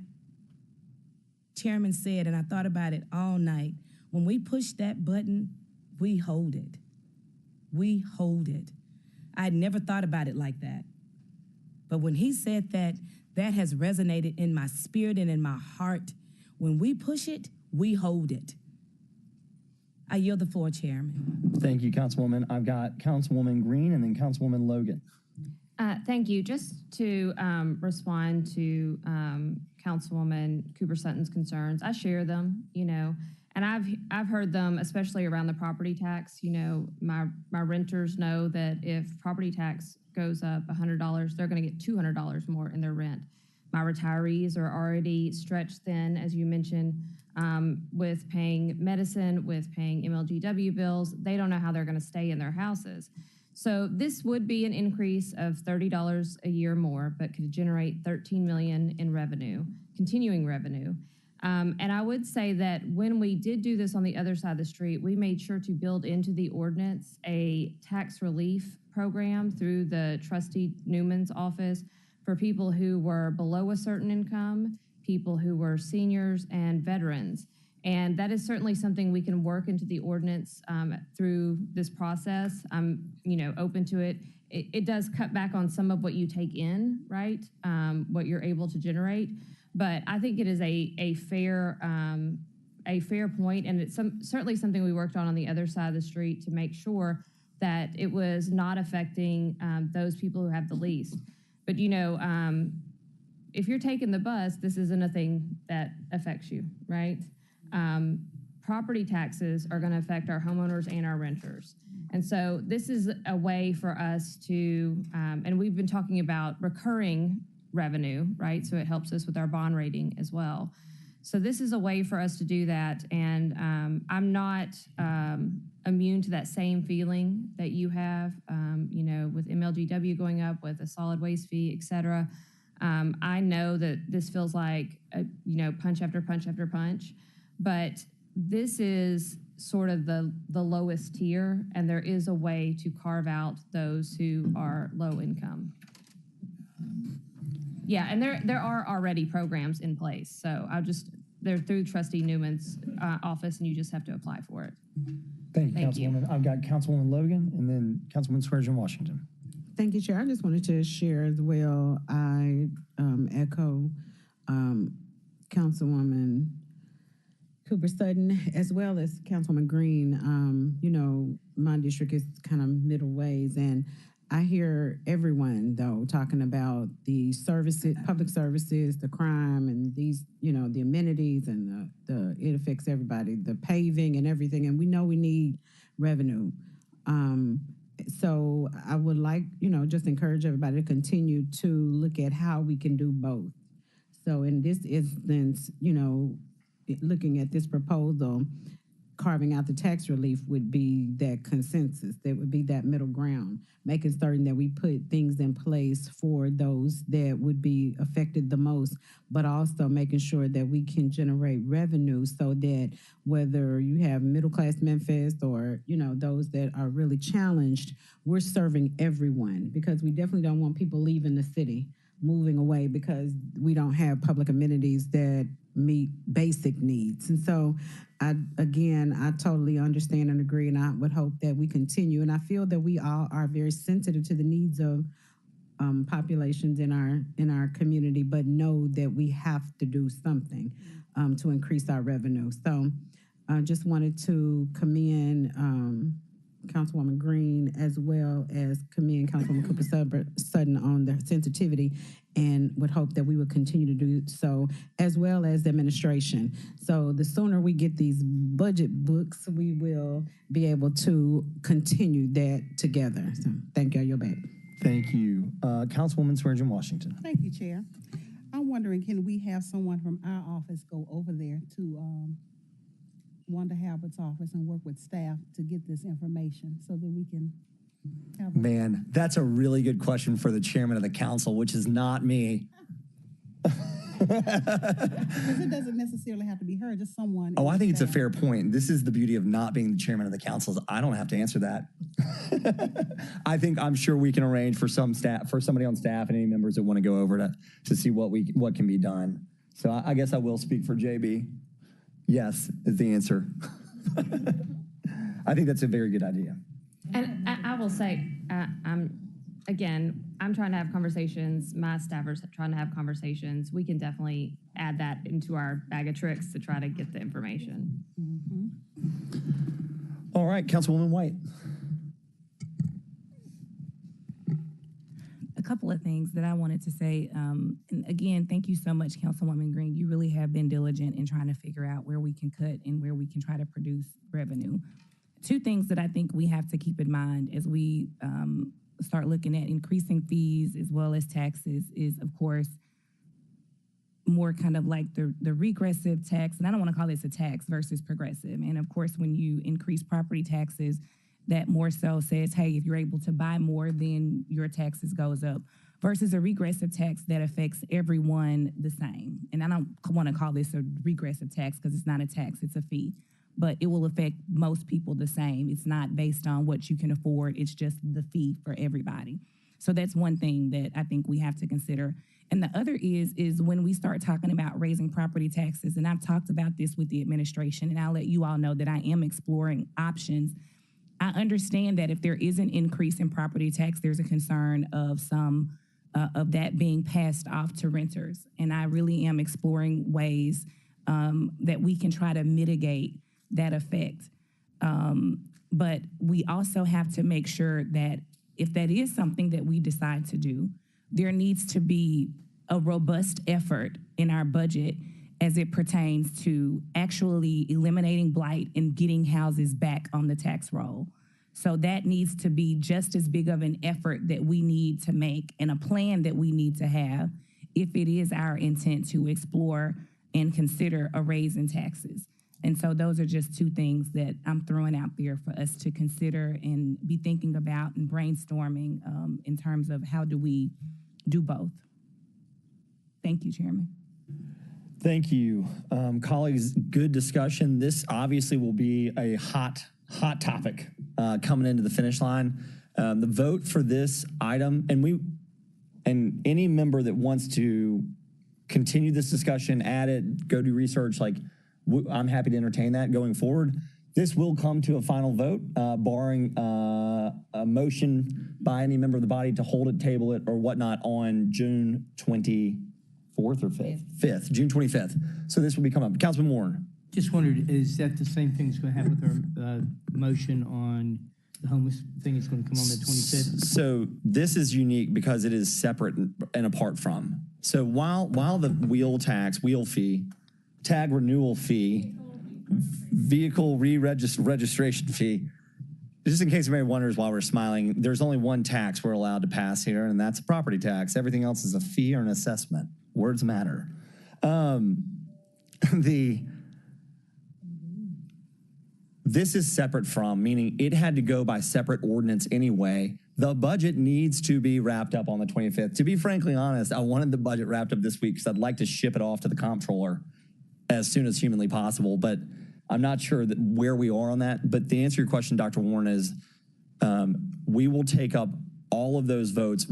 Chairman said, and I thought about it all night, when we push that button, we hold it. We hold it. I'd never thought about it like that. But when he said that, that has resonated in my spirit and in my heart. When we push it, we hold it. I yield the floor, Chairman. Thank you, Councilwoman. I've got Councilwoman Green and then Councilwoman Logan. Thank you. Just to respond to Councilwoman Cooper Sutton's concerns, I share them, And I've heard them, especially around the property tax. You know, my renters know that if property tax goes up $100, they're going to get $200 more in their rent. My retirees are already stretched thin, as you mentioned, with paying medicine, with paying MLGW bills. They don't know how they're going to stay in their houses. So this would be an increase of $30 a year more, but could generate $13 million in revenue, continuing revenue. And I would say that when we did do this on the other side of the street, we made sure to build into the ordinance a tax relief program through the trustee Newman's office for people who were below a certain income, people who were seniors, and veterans. And that is certainly something we can work into the ordinance through this process. I'm, open to it. It does cut back on some of what you take in, right? What you're able to generate. But I think it is a fair point, and it's certainly something we worked on the other side of the street to make sure that it was not affecting those people who have the least. But if you're taking the bus, this isn't a thing that affects you, right? Property taxes are going to affect our homeowners and our renters. And so this is a way for us to, and we've been talking about recurring revenue, right? So it helps us with our bond rating as well. So this is a way for us to do that. And I'm not immune to that same feeling that you have, with MLGW going up, with a solid waste fee, et cetera. I know that this feels like, punch after punch after punch, but this is sort of the lowest tier, and there is a way to carve out those who are low income. Yeah, and there are already programs in place. So they're through Trustee Newman's office, and you just have to apply for it. Thank you, Thank you. Councilwoman. I've got Councilwoman Logan and then Councilwoman Spurgeon Washington. Thank you, Chair. I just wanted to share as well. I echo Councilwoman Cooper Sutton as well as Councilwoman Green. My district is kind of middle ways, and I hear everyone though talking about the services, public services, the crime, and these, the amenities, and it affects everybody, the paving and everything. And we know we need revenue. So I would like, just encourage everybody to continue to look at how we can do both. So in this instance, looking at this proposal, carving out the tax relief would be that consensus. That would be that middle ground, making certain that we put things in place for those that would be affected the most, but also making sure that we can generate revenue so that whether you have middle-class Memphis or, those that are really challenged, we're serving everyone, because we definitely don't want people leaving the city, moving away because we don't have public amenities that meet basic needs. And so I totally understand and agree, and I would hope that we continue. And I feel that we all are very sensitive to the needs of populations in our community, but know that we have to do something to increase our revenue. So I just wanted to commend Councilwoman Green as well as commend Councilwoman Cooper Sutton on the sensitivity, and would hope that we would continue to do so, as well as the administration. So the sooner we get these budget books, we will be able to continue that together. So thank you. You're back. Thank you. Councilwoman Spurgeon Washington. Thank you, Chair. I'm wondering, can we have someone from our office go over there to Wanda Halbert's office and work with staff to get this information so that we can have Man, that's a really good question for the chairman of the council, which is not me. Because it doesn't necessarily have to be her, just someone. Oh, I think it's a fair point. This is the beauty of not being the chairman of the council. Is I don't have to answer that. I'm sure we can arrange for somebody on staff and any members that want to go over to see what can be done. So I guess I will speak for JB. Yes, is the answer. I think that's a very good idea. And I will say, I'm trying to have conversations. My staffers are trying to have conversations. We can definitely add that into our bag of tricks to try to get the information. Mm-hmm. All right, Councilwoman White. couple of things that I wanted to say. And again, thank you so much, Councilwoman Green. You really have been diligent in trying to figure out where we can cut and where we can try to produce revenue. Two things that I think we have to keep in mind as we start looking at increasing fees as well as taxes is, of course, more kind of like the regressive tax, and I don't want to call this a tax versus progressive. And of course, when you increase property taxes, that more so says, hey, if you're able to buy more, then your taxes goes up, versus a regressive tax that affects everyone the same. And I don't want to call this a regressive tax because it's not a tax, it's a fee. But it will affect most people the same. It's not based on what you can afford, it's just the fee for everybody. So that's one thing that I think we have to consider. And the other is when we start talking about raising property taxes, and I've talked about this with the administration, and I'll let you all know that I am exploring options. I understand that if there is an increase in property tax, there's a concern of some of that being passed off to renters. And I really am exploring ways that we can try to mitigate that effect. But we also have to make sure that if that is something that we decide to do, there needs to be a robust effort in our budget as it pertains to actually eliminating blight and getting houses back on the tax roll. So that needs to be just as big of an effort that we need to make and a plan that we need to have if it is our intent to explore and consider a raise in taxes. And so those are just two things that I'm throwing out there for us to consider and be thinking about and brainstorming in terms of how do we do both. Thank you, Chairman. Thank you. Colleagues, good discussion. This obviously will be a hot topic coming into the finish line. The vote for this item, and any member that wants to continue this discussion, add it, go do research, I'm happy to entertain that going forward. This will come to a final vote, barring a motion by any member of the body to hold it, table it, or whatnot on June 24th or 5th? 5th, June 25th. So this will be coming up. Councilman Warren. Just wondered, is that the same thing that's going to happen with our motion on the homeless thing? It's going to come on the 25th? So this is unique because it is separate and apart from. So while the wheel fee, tag renewal fee, vehicle registration fee, just in case anybody wonders while we're smiling, there's only one tax we're allowed to pass here, and that's a property tax. Everything else is a fee or an assessment. Words matter. This is separate from, meaning it had to go by separate ordinance anyway. The budget needs to be wrapped up on the 25th. To be frankly honest, I wanted the budget wrapped up this week because I'd like to ship it off to the comptroller as soon as humanly possible, but I'm not sure where we are on that. But to answer your question, Dr. Warren, is we will take up all of those votes.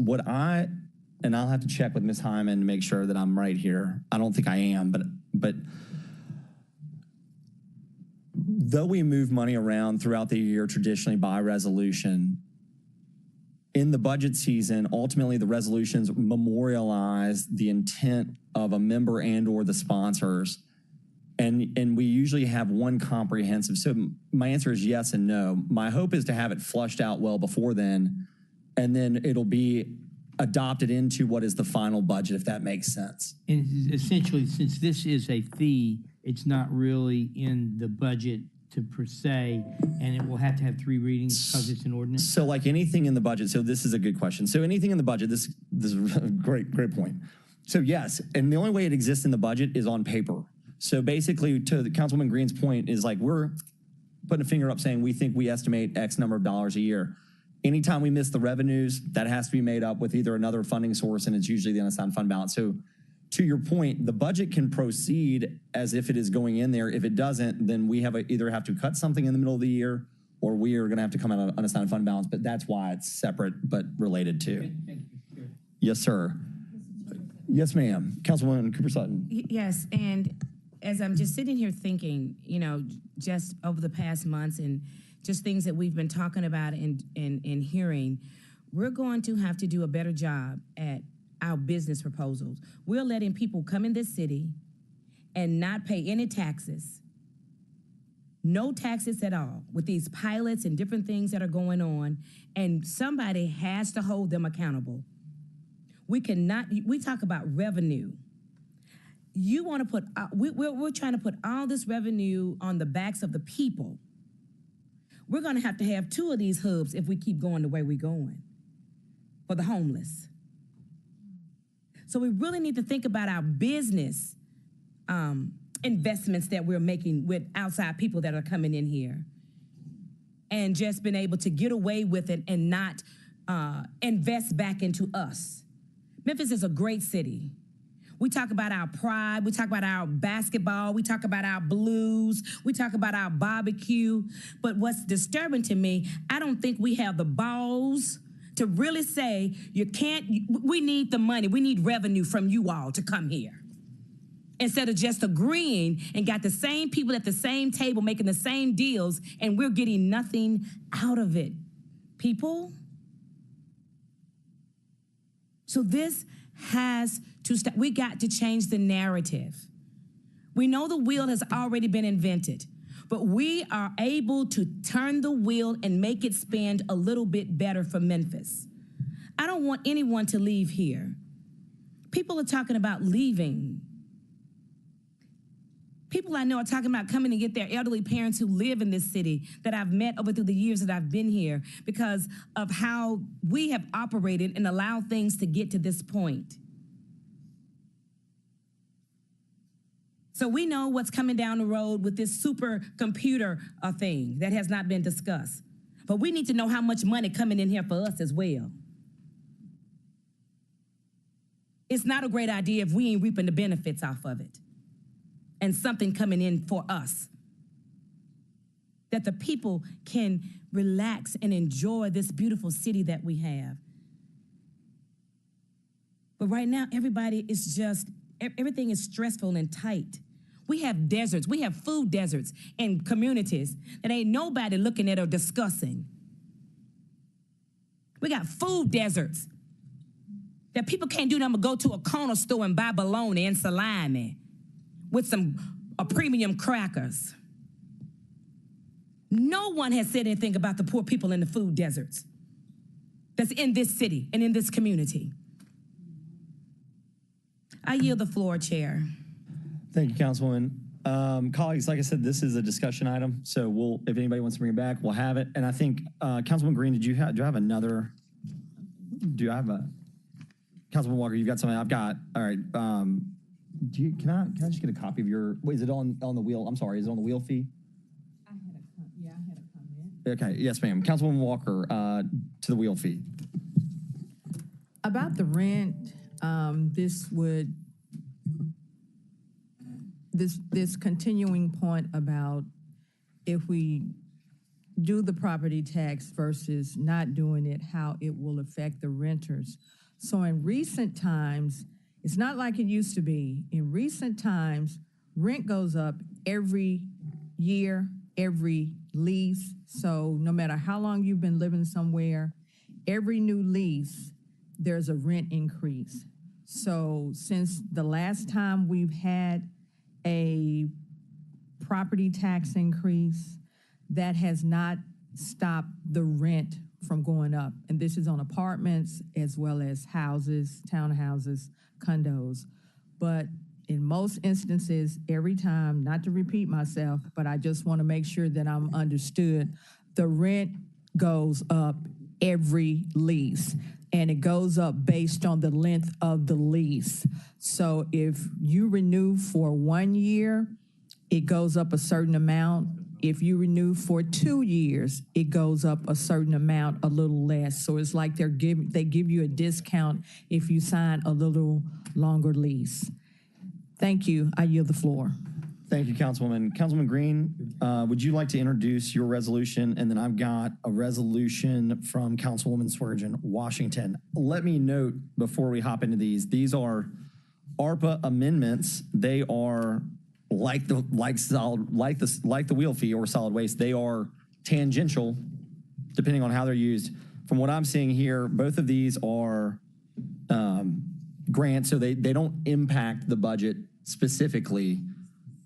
And I'll have to check with Ms. Hyman to make sure that I'm right here. I don't think I am, but though we move money around throughout the year traditionally by resolution, in the budget season, ultimately the resolutions memorialize the intent of a member and or the sponsors. And we usually have one comprehensive. So my answer is yes and no. My hope is to have it flushed out well before then, and then it'll be adopted into what is the final budget, if that makes sense. And essentially, since this is a fee, it's not really in the budget per se, and it will have to have 3 readings because it's an ordinance? So like anything in the budget, so this is a good question. So anything in the budget, this is a great point. So yes, and the only way it exists in the budget is on paper. So basically, to the Councilwoman Green's point, is like we're putting a finger up saying we think we estimate X number of dollars a year. Anytime we miss the revenues, that has to be made up with either another funding source, and it's usually the unassigned fund balance. So to your point, the budget can proceed as if it is going in there. If it doesn't, then we either have to cut something in the middle of the year, or we are going to have to come out of unassigned fund balance. But that's why it's separate but related to. Thank you. Sure. Yes, sir. Yes, ma'am. Councilwoman Cooper Sutton. Yes, and as I'm just sitting here thinking, just over the past months and just things that we've been talking about and hearing, we're going to have to do a better job at our business proposals. We're letting people come in this city and not pay any taxes, no taxes at all, with these pilots and different things that are going on, and somebody has to hold them accountable. We cannot, we talk about revenue. You want to put, we're trying to put all this revenue on the backs of the people. We're going to have 2 of these hubs if we keep going the way we're going for the homeless. So we really need to think about our business investments that we're making with outside people that are coming in here, and just been able to get away with it and not invest back into us. Memphis is a great city. We talk about our pride, we talk about our basketball, we talk about our blues, we talk about our barbecue. But what's disturbing to me, I don't think we have the balls to really say, we need the money, we need revenue from you all to come here. Instead of just agreeing and got the same people at the same table making the same deals, and we're getting nothing out of it. People? So this has to stop. We got to change the narrative. We know the wheel has already been invented, but we are able to turn the wheel and make it spin a little bit better for Memphis. I don't want anyone to leave here. People are talking about leaving. People I know are talking about coming to get their elderly parents who live in this city that I've met over through the years that I've been here because of how we have operated and allowed things to get to this point. So we know what's coming down the road with this supercomputer thing that has not been discussed. But we need to know how much money coming in here for us as well. It's not a great idea if we ain't reaping the benefits off of it. And something coming in for us. That the people can relax and enjoy this beautiful city that we have. But right now, everybody is just, everything is stressful and tight. We have deserts, we have food deserts in communities that ain't nobody looking at or discussing. We got food deserts that people can't do nothing but go to a corner store and buy bologna and salami with some premium crackers. No one has said anything about the poor people in the food deserts that's in this city and in this community. I yield the floor, Chair. Thank you, Councilwoman. Colleagues, like I said, this is a discussion item, so if anybody wants to bring it back, we'll have it. And I think, Councilwoman Green, do I have a, Councilwoman Walker, you've got something I've got, all right. Can I just get a copy of your, is it on the wheel? I'm sorry, is it on the wheel fee? I had a comment. Okay, yes, ma'am. Councilwoman Walker, to the wheel fee. About the rent, this continuing point about if we do the property tax versus not doing it, how it will affect the renters. So in recent times, it's not like it used to be. In recent times, rent goes up every year, every lease. So no matter how long you've been living somewhere, every new lease, there's a rent increase. So since the last time we've had a property tax increase, that has not stopped the rent from going up. And this is on apartments as well as houses, townhouses, condos. But in most instances, every time, not to repeat myself, but I just want to make sure that I'm understood, the rent goes up every lease. And it goes up based on the length of the lease. So if you renew for 1 year, it goes up a certain amount. If you renew for 2 years, it goes up a certain amount, a little less. So it's like they give you a discount if you sign a little longer lease. Thank you. I yield the floor. Thank you, Councilwoman. Councilman Green, would you like to introduce your resolution? And then I've got a resolution from Councilwoman Swearengin, Washington. Let me note before we hop into these are ARPA amendments. They are like the wheel fee or solid waste. They are tangential, depending on how they're used. From what I'm seeing here, both of these are grants, so they don't impact the budget specifically,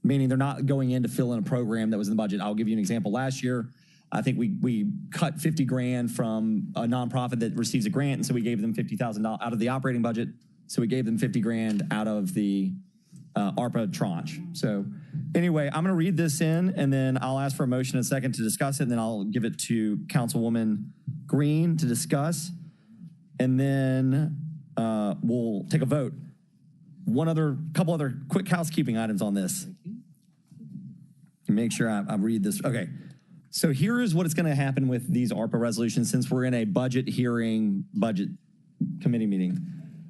meaning they're not going in to fill in a program that was in the budget. I'll give you an example. Last year, I think we cut 50 grand from a nonprofit that receives a grant, and so we gave them $50,000 out of the operating budget. So we gave them 50 grand out of the ARPA tranche. So anyway, I'm going to read this in, and then I'll ask for a motion in a second to discuss it, and then I'll give it to Councilwoman Green to discuss, and then we'll take a vote. Couple other quick housekeeping items on this. Make sure I read this. Okay. So here is what is going to happen with these ARPA resolutions since we're in a budget committee meeting.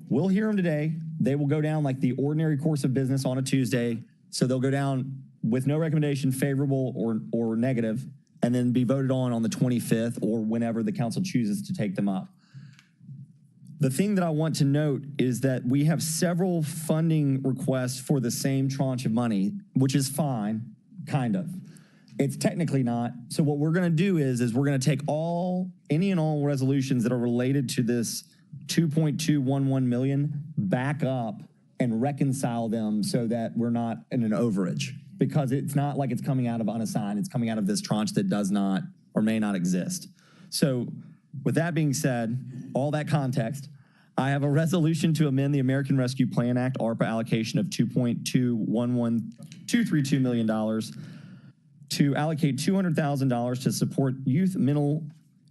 We'll hear them today. They will go down like the ordinary course of business on a Tuesday. So they'll go down with no recommendation, favorable or negative, and then be voted on the 25th or whenever the council chooses to take them up. The thing that I want to note is that we have several funding requests for the same tranche of money, which is fine, kind of. It's technically not. So what we're going to do is we're going to take any and all resolutions that are related to this 2.211 million back up and reconcile them so that we're not in an overage, because it's not like it's coming out of unassigned. It's coming out of this tranche that does not or may not exist. So with that being said, all that context, I have a resolution to amend the American Rescue Plan Act ARPA allocation of $2.232 million to allocate $200,000 to support youth mental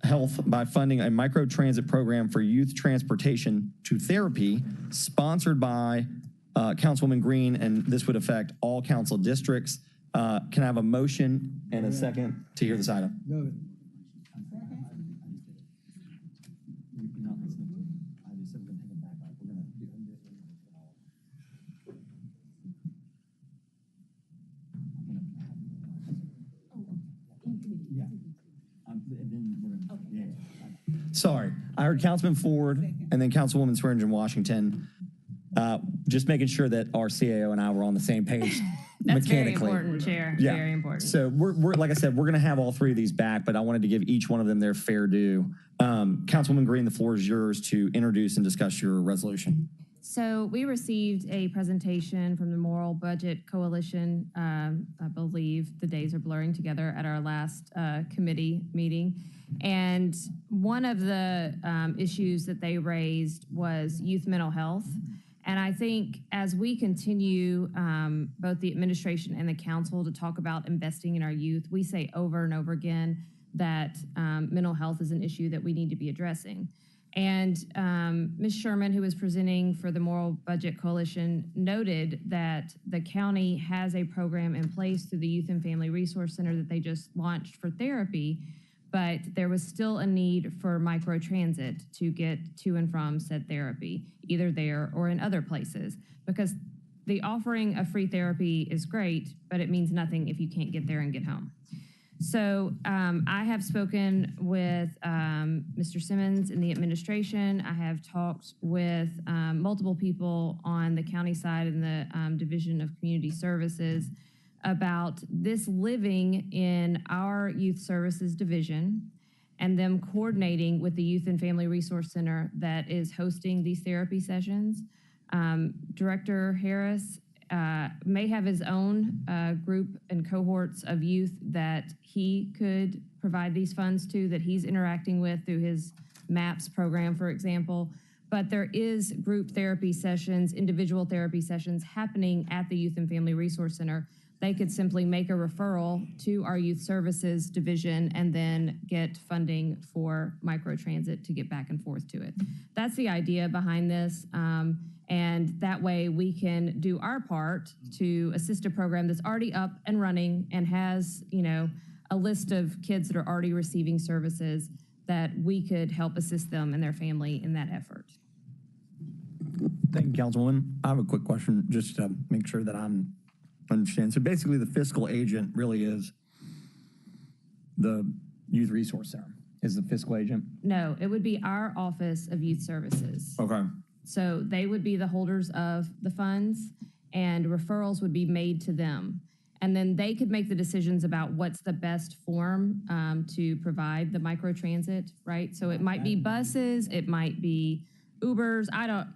health by funding a microtransit program for youth transportation to therapy sponsored by Councilwoman Green, and this would affect all council districts. Can I have a motion and a second to hear this item? No. Sorry, I heard Councilman Ford and then Councilwoman Swearingen Washington. Just making sure that our CAO and I were on the same page. That's very mechanically. important, Chair. Yeah. Very important. So we're like I said, we're going to have all three of these back, but I wanted to give each one of them their fair due. Councilwoman Green, the floor is yours to introduce and discuss your resolution. So we received a presentation from the Moral Budget Coalition. I believe the days are blurring together at our last committee meeting. And one of the issues that they raised was youth mental health. And I think as we continue, both the administration and the council, to talk about investing in our youth, we say over and over again that mental health is an issue that we need to be addressing. And Ms. Sherman, who was presenting for the Moral Budget Coalition, noted that the county has a program in place through the Youth and Family Resource Center that they just launched for therapy, but there was still a need for microtransit to get to and from said therapy, either there or in other places, because the offering of free therapy is great, but it means nothing if you can't get there and get home. So I have spoken with Mr. Simmons in the administration. I have talked with multiple people on the county side in the Division of Community Services about this living in our Youth Services Division and them coordinating with the Youth and Family Resource Center that is hosting these therapy sessions. Director Harris may have his own group and cohorts of youth that he could provide these funds to, that he's interacting with through his MAPS program, for example. But there is group therapy sessions, individual therapy sessions happening at the Youth and Family Resource Center. They could simply make a referral to our Youth Services Division and then get funding for microtransit to get back and forth to it. That's the idea behind this. And that way we can do our part to assist a program that's already up and running and has, a list of kids that are already receiving services that we could help assist them and their family in that effort. Thank you, Councilwoman. I have a quick question just to make sure that I'm understanding. So basically the fiscal agent really is the Youth Resource Center, is the fiscal agent? No, it would be our Office of Youth Services. Okay. So they would be the holders of the funds and referrals would be made to them. And then they could make the decisions about what's the best form to provide the microtransit, right? So it might be buses, it might be Ubers,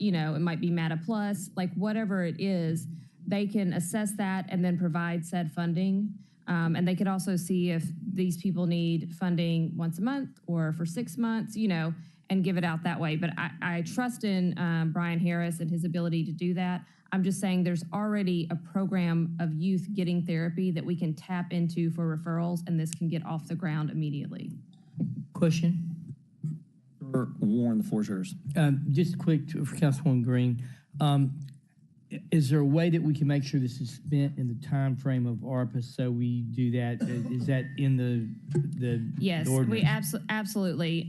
it might be Mata Plus, like whatever it is, they can assess that and then provide said funding. And they could also see if these people need funding once a month or for 6 months, and give it out that way. But I trust in Brian Harris and his ability to do that. I'm just saying there's already a program of youth getting therapy that we can tap into for referrals, and this can get off the ground immediately. Question? Warren, the floor is yours. Just quick for Councilwoman Green. Is there a way that we can make sure this is spent in the time frame of ARPA so we do that? Is that in the Yes, ordinance? we absolutely.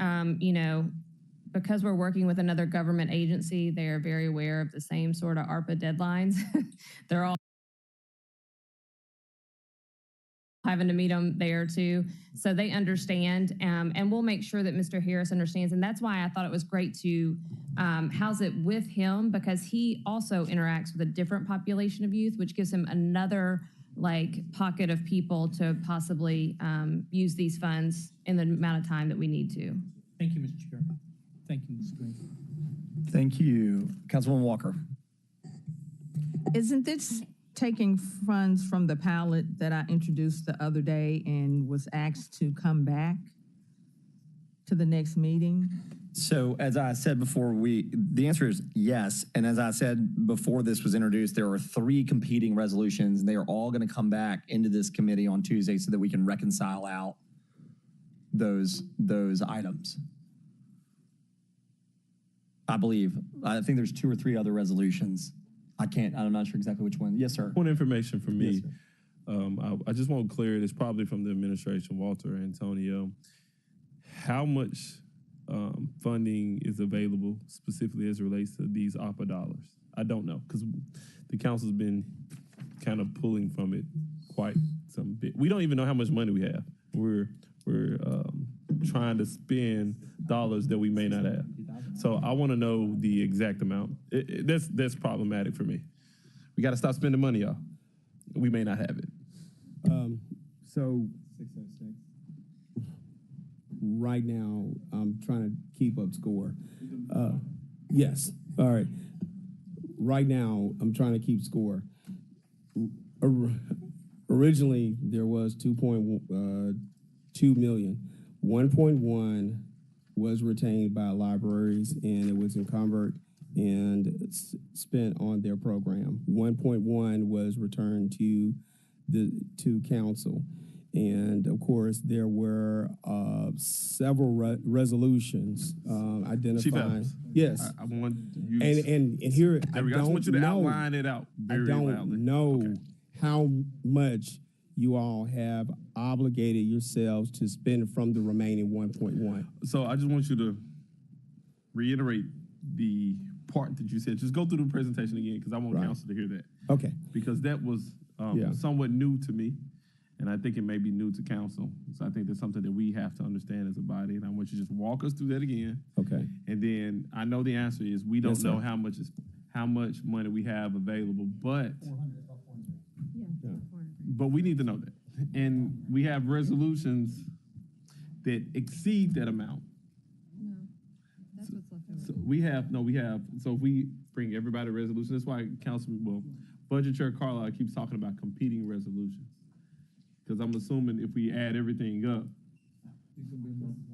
Because we're working with another government agency, they are very aware of the same sort of ARPA deadlines. They're all having to meet them there too. So they understand, and we'll make sure that Mr. Harris understands. And that's why I thought it was great to house it with him, because he also interacts with a different population of youth, which gives him another pocket of people to possibly use these funds in the amount of time that we need to. Thank you, Mr. Chair. Thank you, Ms. Green. Thank you. Councilwoman Walker. Isn't this taking funds from the pallet that I introduced the other day and was asked to come back to the next meeting? So as I said before, the answer is yes. And as I said before this was introduced, there are 3 competing resolutions, and they are all going to come back into this committee on Tuesday so that we can reconcile out those items. I think there's 2 or 3 other resolutions. I'm not sure exactly which one. Yes, sir. Point information for me. Yes, I just want to clear it. It's probably from the administration, Walter, Antonio. How much funding is available specifically as it relates to these ARPA dollars? I don't know, because the council's been kind of pulling from it quite some bit. We don't even know how much money we have. We're trying to spend dollars that we may not have. So I want to know the exact amount. That's problematic for me. We got to stop spending money, y'all. We may not have it. So 606. Right now, I'm trying to keep up score. Yes. All right. Right now, I'm trying to keep score. Originally, there was 2.2 million. 1.1 was retained by libraries, and it was encumbered and spent on their program. 1.1 was returned to council. And of course, there were several resolutions identifying. Yes, I want you. And here I just want you to outline it out. I don't know how much you all have obligated yourselves to spend from the remaining 1.1. So I just want you to reiterate the part that you said. Just go through the presentation again, because I want council to hear that. Okay. Because that was somewhat new to me, and I think it may be new to council. So I think that's something that we have to understand as a body, and I want you to just walk us through that again. Okay. And then I know the answer is we don't know how much money we have available, but we need to know that. And we have resolutions that exceed that amount. No, that's what's left over. So so if we bring everybody a resolution, that's why Budget Chair Carlisle keeps talking about competing resolutions. Because I'm assuming if we add everything up,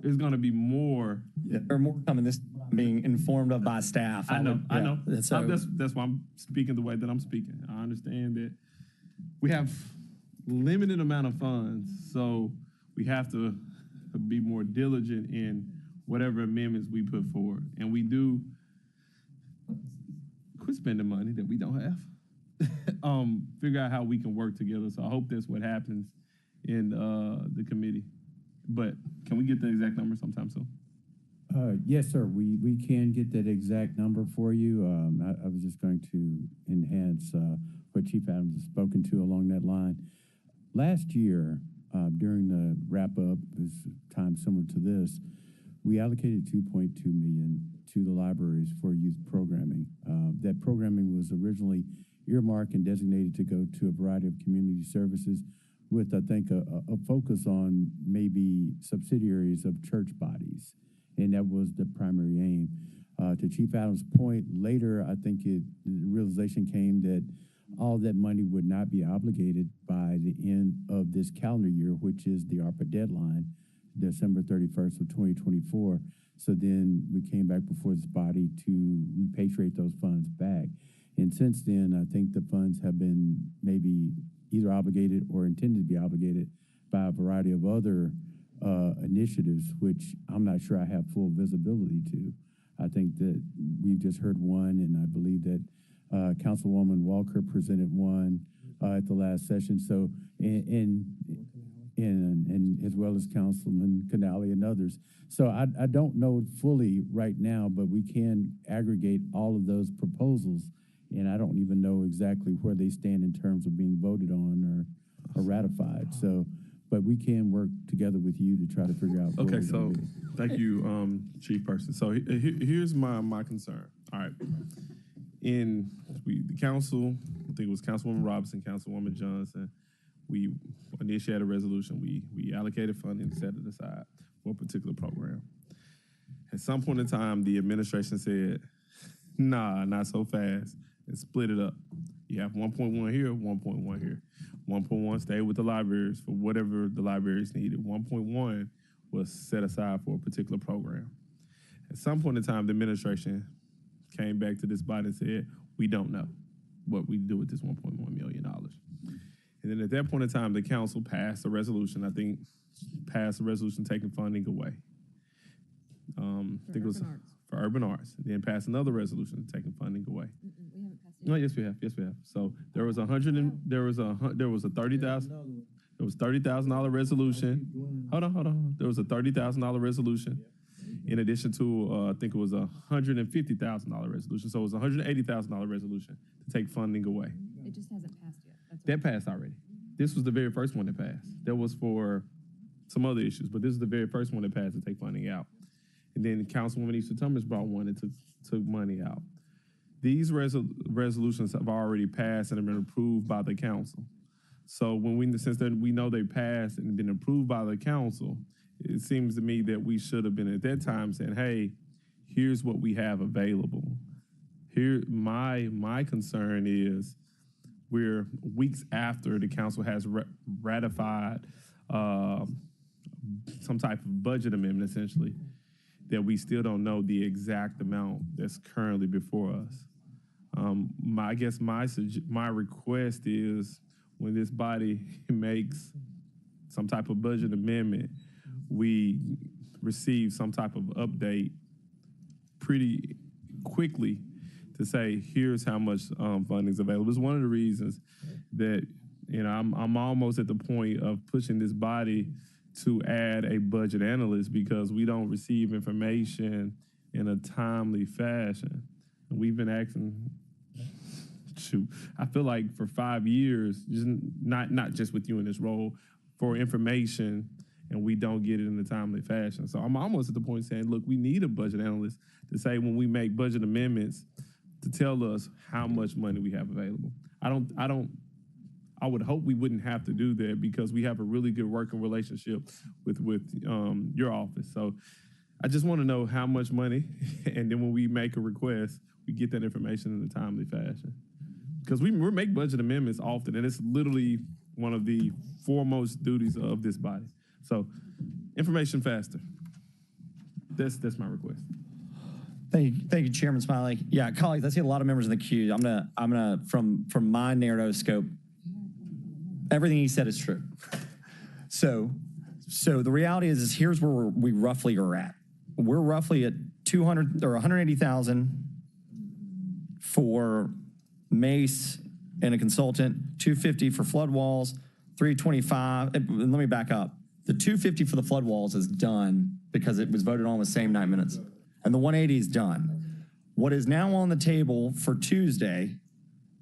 it's going to be more. Yeah, there are more coming. This being informed of by staff. I know. So, that's why I'm speaking the way that I'm speaking. I understand that we have limited amount of funds, so we have to be more diligent in whatever amendments we put forward. And we do quit spending money that we don't have. Figure out how we can work together. So I hope that's what happens in the committee. But can we get the exact number sometime soon? Yes, sir. We can get that exact number for you. I was just going to enhance what Chief Adams has spoken to along that line. Last year, during the wrap-up, is time similar to this, we allocated $2.2 million to the libraries for youth programming. That programming was originally earmarked and designated to go to a variety of community services with, I think, a focus on maybe subsidiaries of church bodies. And that was the primary aim. To Chief Adams' point, later, I think the realization came that all that money would not be obligated by the end of this calendar year, which is the ARPA deadline, December 31st of 2024. So then we came back before this body to repatriate those funds back. And since then, I think the funds have been maybe either obligated or intended to be obligated by a variety of other initiatives, which I'm not sure I have full visibility to. I think that we've just heard one, and I believe that Councilwoman Walker presented one at the last session. So, and as well as Councilman Canali and others. So I don't know fully right now, but we can aggregate all of those proposals, and I don't even know exactly where they stand in terms of being voted on or ratified. So, but we can work together with you to try to figure out. Okay, so thank you, Chief Person. So here's my concern. All right, the council, I think it was Councilwoman Robinson, Councilwoman Johnson, we initiated a resolution. We allocated funding, set it aside for a particular program. At some point in time, the administration said, "Nah, not so fast," and split it up. You have 1.1 here, 1.1 here. 1.1 stayed with the libraries for whatever the libraries needed. 1.1 was set aside for a particular program. At some point in time, the administration came back to this body and said, "We don't know what we do with this $1.1 million." And then at that point in time, the council passed a resolution, passed a resolution taking funding away. I think it was for urban arts. Then passed another resolution taking funding away. We haven't passed it. No, yes, we have. Yes, we have. So there was a $30,000 resolution. Hold on. There was a $30,000 resolution, in addition to I think it was a $150,000 resolution. So it was a $180,000 resolution to take funding away. It just hasn't passed yet. That passed already. This was the very first one that passed. That was for some other issues, but this is the very first one that passed to take funding out. And then Councilwoman Easter Thomas brought one and took money out. These resolutions have already passed and have been approved by the council. So since we know they passed and been approved by the council, it seems to me that we should have been at that time saying, "Hey, here's what we have available." Here, my concern is we're weeks after the council has ratified some type of budget amendment, essentially, that we still don't know the exact amount that's currently before us. I guess my request is when this body makes some type of budget amendment, we receive some type of update pretty quickly to say, here's how much funding is available. It's one of the reasons that I'm almost at the point of pushing this body to add a budget analyst, because we don't receive information in a timely fashion. And we've been asking, I feel like for 5 years, just not just with you in this role, for information, and we don't get it in a timely fashion. So I'm almost at the point saying, look, we need a budget analyst to say when we make budget amendments to tell us how much money we have available. I would hope we wouldn't have to do that, because we have a really good working relationship with your office. So I just want to know how much money, and then when we make a request, we get that information in a timely fashion. Because we make budget amendments often, and it's literally one of the foremost duties of this body. So information faster. That's my request. Thank you, Chairman Smiley. Yeah, colleagues, I see a lot of members in the queue. I'm gonna from my narrow scope, everything he said is true. So the reality is here's where we roughly are at. We're roughly at 200 or 180,000 for Mace and a consultant, 250 for flood walls, 325. Let me back up. The 250 for the flood walls is done because it was voted on the same 9 minutes. And the 180 is done. What is now on the table for Tuesday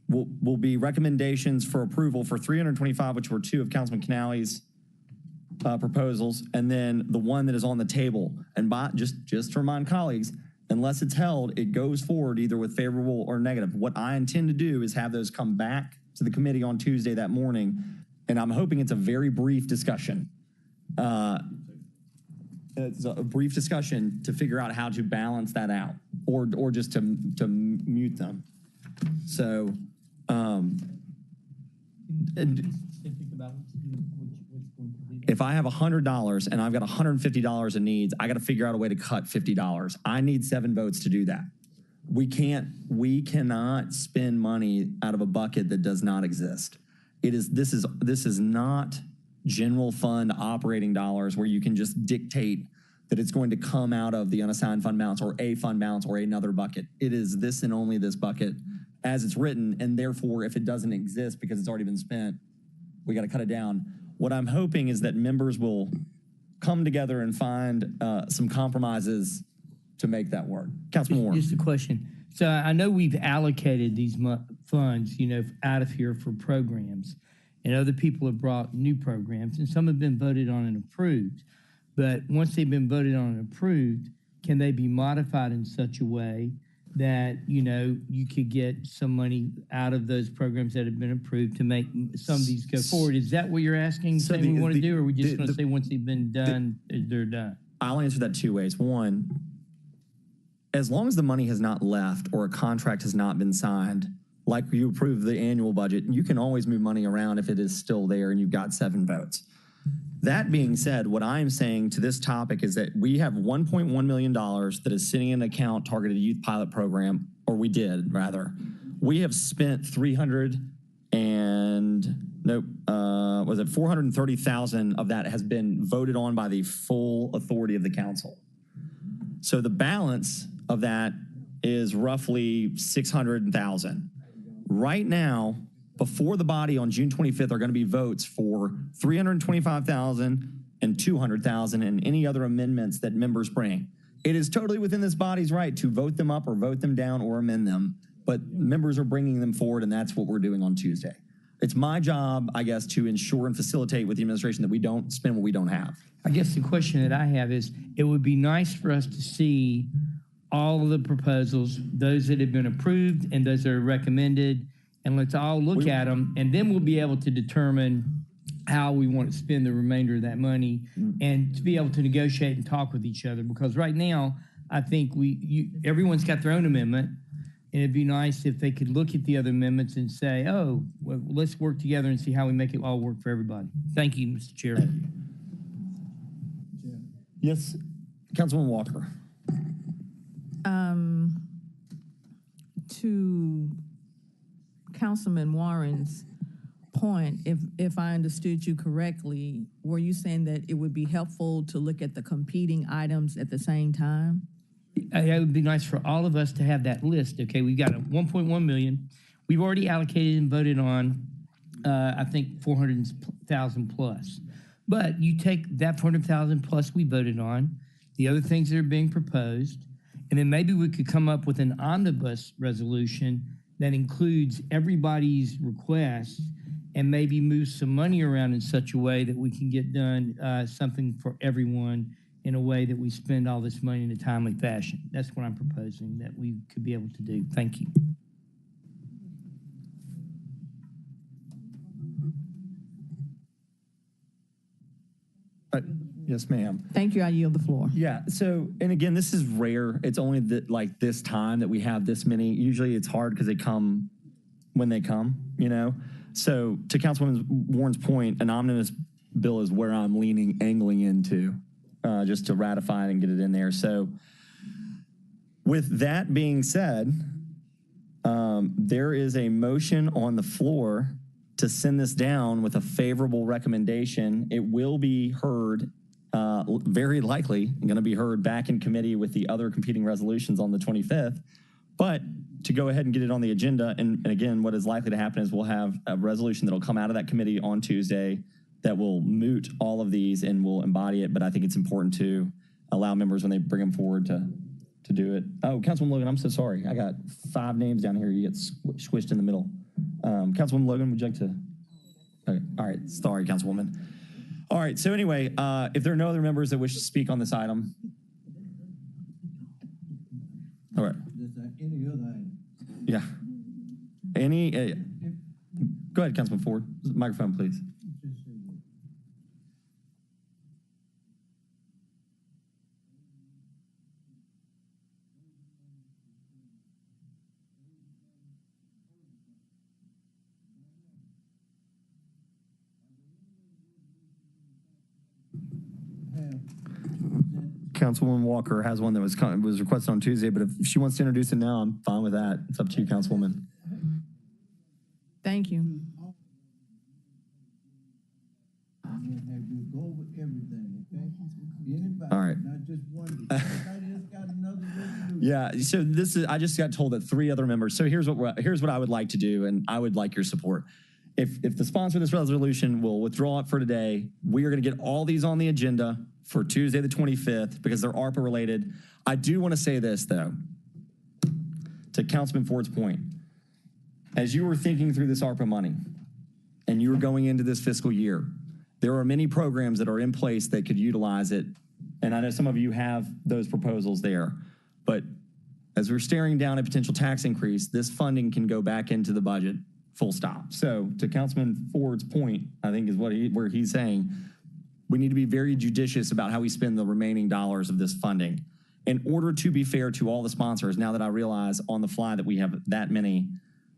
will be recommendations for approval for 325, which were two of Councilman Canali's proposals, and then the one that is on the table. And just to remind colleagues, unless it's held, it goes forward either with favorable or negative. What I intend to do is have those come back to the committee on Tuesday that morning, and I'm hoping it's a very brief discussion. It's a brief discussion to figure out how to balance that out, or just to mute them. So If I have $100 and I've got $150 in needs, I got to figure out a way to cut $50. I need 7 votes to do that. We cannot spend money out of a bucket that does not exist. This is not general fund operating dollars where you can just dictate that it's going to come out of the unassigned fund balance or a fund balance or another bucket. It is this and only this bucket as it's written, and therefore, if it doesn't exist because it's already been spent, we got to cut it down. What I'm hoping is that members will come together and find some compromises to make that work. Councilman Warren. Just a question. So I know we've allocated these funds, out of here for programs, and other people have brought new programs, and some have been voted on and approved. But once they've been voted on and approved, can they be modified in such a way that, you could get some money out of those programs that have been approved to make some of these go forward? Is that what you're asking, we want to do, or are we just going to say once they've been done, they're done? I'll answer that 2 ways. One, as long as the money has not left or a contract has not been signed, like you approve the annual budget, you can always move money around if it is still there and you've got 7 votes. That being said, what I'm saying to this topic is that we have $1.1 million that is sitting in an account targeted youth pilot program, or we did rather. We have spent 430,000 of that has been voted on by the full authority of the council. So the balance of that is roughly 600,000. Right now, before the body on June 25th are going to be votes for 325,000 and 200,000 and any other amendments that members bring. It is totally within this body's right to vote them up or vote them down or amend them, but members are bringing them forward, and that's what we're doing on Tuesday. It's my job, I guess, to ensure and facilitate with the administration that we don't spend what we don't have. I guess the question that I have is, it would be nice for us to see all of the proposals, those that have been approved and those that are recommended, and let's all look at them, and then we'll be able to determine how we want to spend the remainder of that money and to be able to negotiate and talk with each other. Because right now, I think everyone's got their own amendment, and it'd be nice if they could look at the other amendments and say, well, let's work together and see how we make it all work for everybody. Thank you, Mr. Chair. Yes, Councilman Walker. To Councilman Warren's point, if I understood you correctly, were you saying that it would be helpful to look at the competing items at the same time? It would be nice for all of us to have that list. Okay, we've got a 1.1 million. We've already allocated and voted on, I think 400,000 plus. But you take that 400,000 plus we voted on, the other things that are being proposed, and then maybe we could come up with an omnibus resolution that includes everybody's requests and maybe move some money around in such a way that we can get done something for everyone in a way that we spend all this money in a timely fashion. That's what I'm proposing that we could be able to do. Thank you. Yes, ma'am. Thank you. I yield the floor. Yeah. So, and again, this is rare. It's only like this time that we have this many. Usually it's hard because they come when they come, So to Councilwoman Warren's point, an omnibus bill is where I'm angling into just to ratify it and get it in there. So with that being said, there is a motion on the floor to send this down with a favorable recommendation. It will be heard, very likely going to be heard back in committee with the other competing resolutions on the 25th. But to go ahead and get it on the agenda, and again, what is likely to happen is we'll have a resolution that'll come out of that committee on Tuesday that will moot all of these and will embody it. But I think it's important to allow members when they bring them forward to do it. Oh, Councilman Logan, I'm so sorry. I got 5 names down here. You get squished in the middle. Councilwoman Logan, would you like to? Okay. All right. Sorry, Councilwoman. All right. So anyway, if there are no other members that wish to speak on this item. All right. Any other item? Yeah. Go ahead, Councilman Ford. Microphone, please. Councilwoman Walker has one that was requested on Tuesday, but if she wants to introduce it now, I'm fine with that. It's up to you, Councilwoman. Thank you. All right. Yeah, so I just got told that 3 other members. So here's what I would like to do, and I would like your support. If the sponsor of this resolution will withdraw it for today, we are going to get all these on the agenda for Tuesday the 25th because they're ARPA related. I do want to say this, though, to Councilman Ford's point. As you were thinking through this ARPA money and you were going into this fiscal year, there are many programs that are in place that could utilize it. And I know some of you have those proposals there. But as we're staring down a potential tax increase, this funding can go back into the budget, full stop. So to Councilman Ford's point, I think is where he's saying, we need to be very judicious about how we spend the remaining dollars of this funding. In order to be fair to all the sponsors, now that I realize on the fly that we have that many,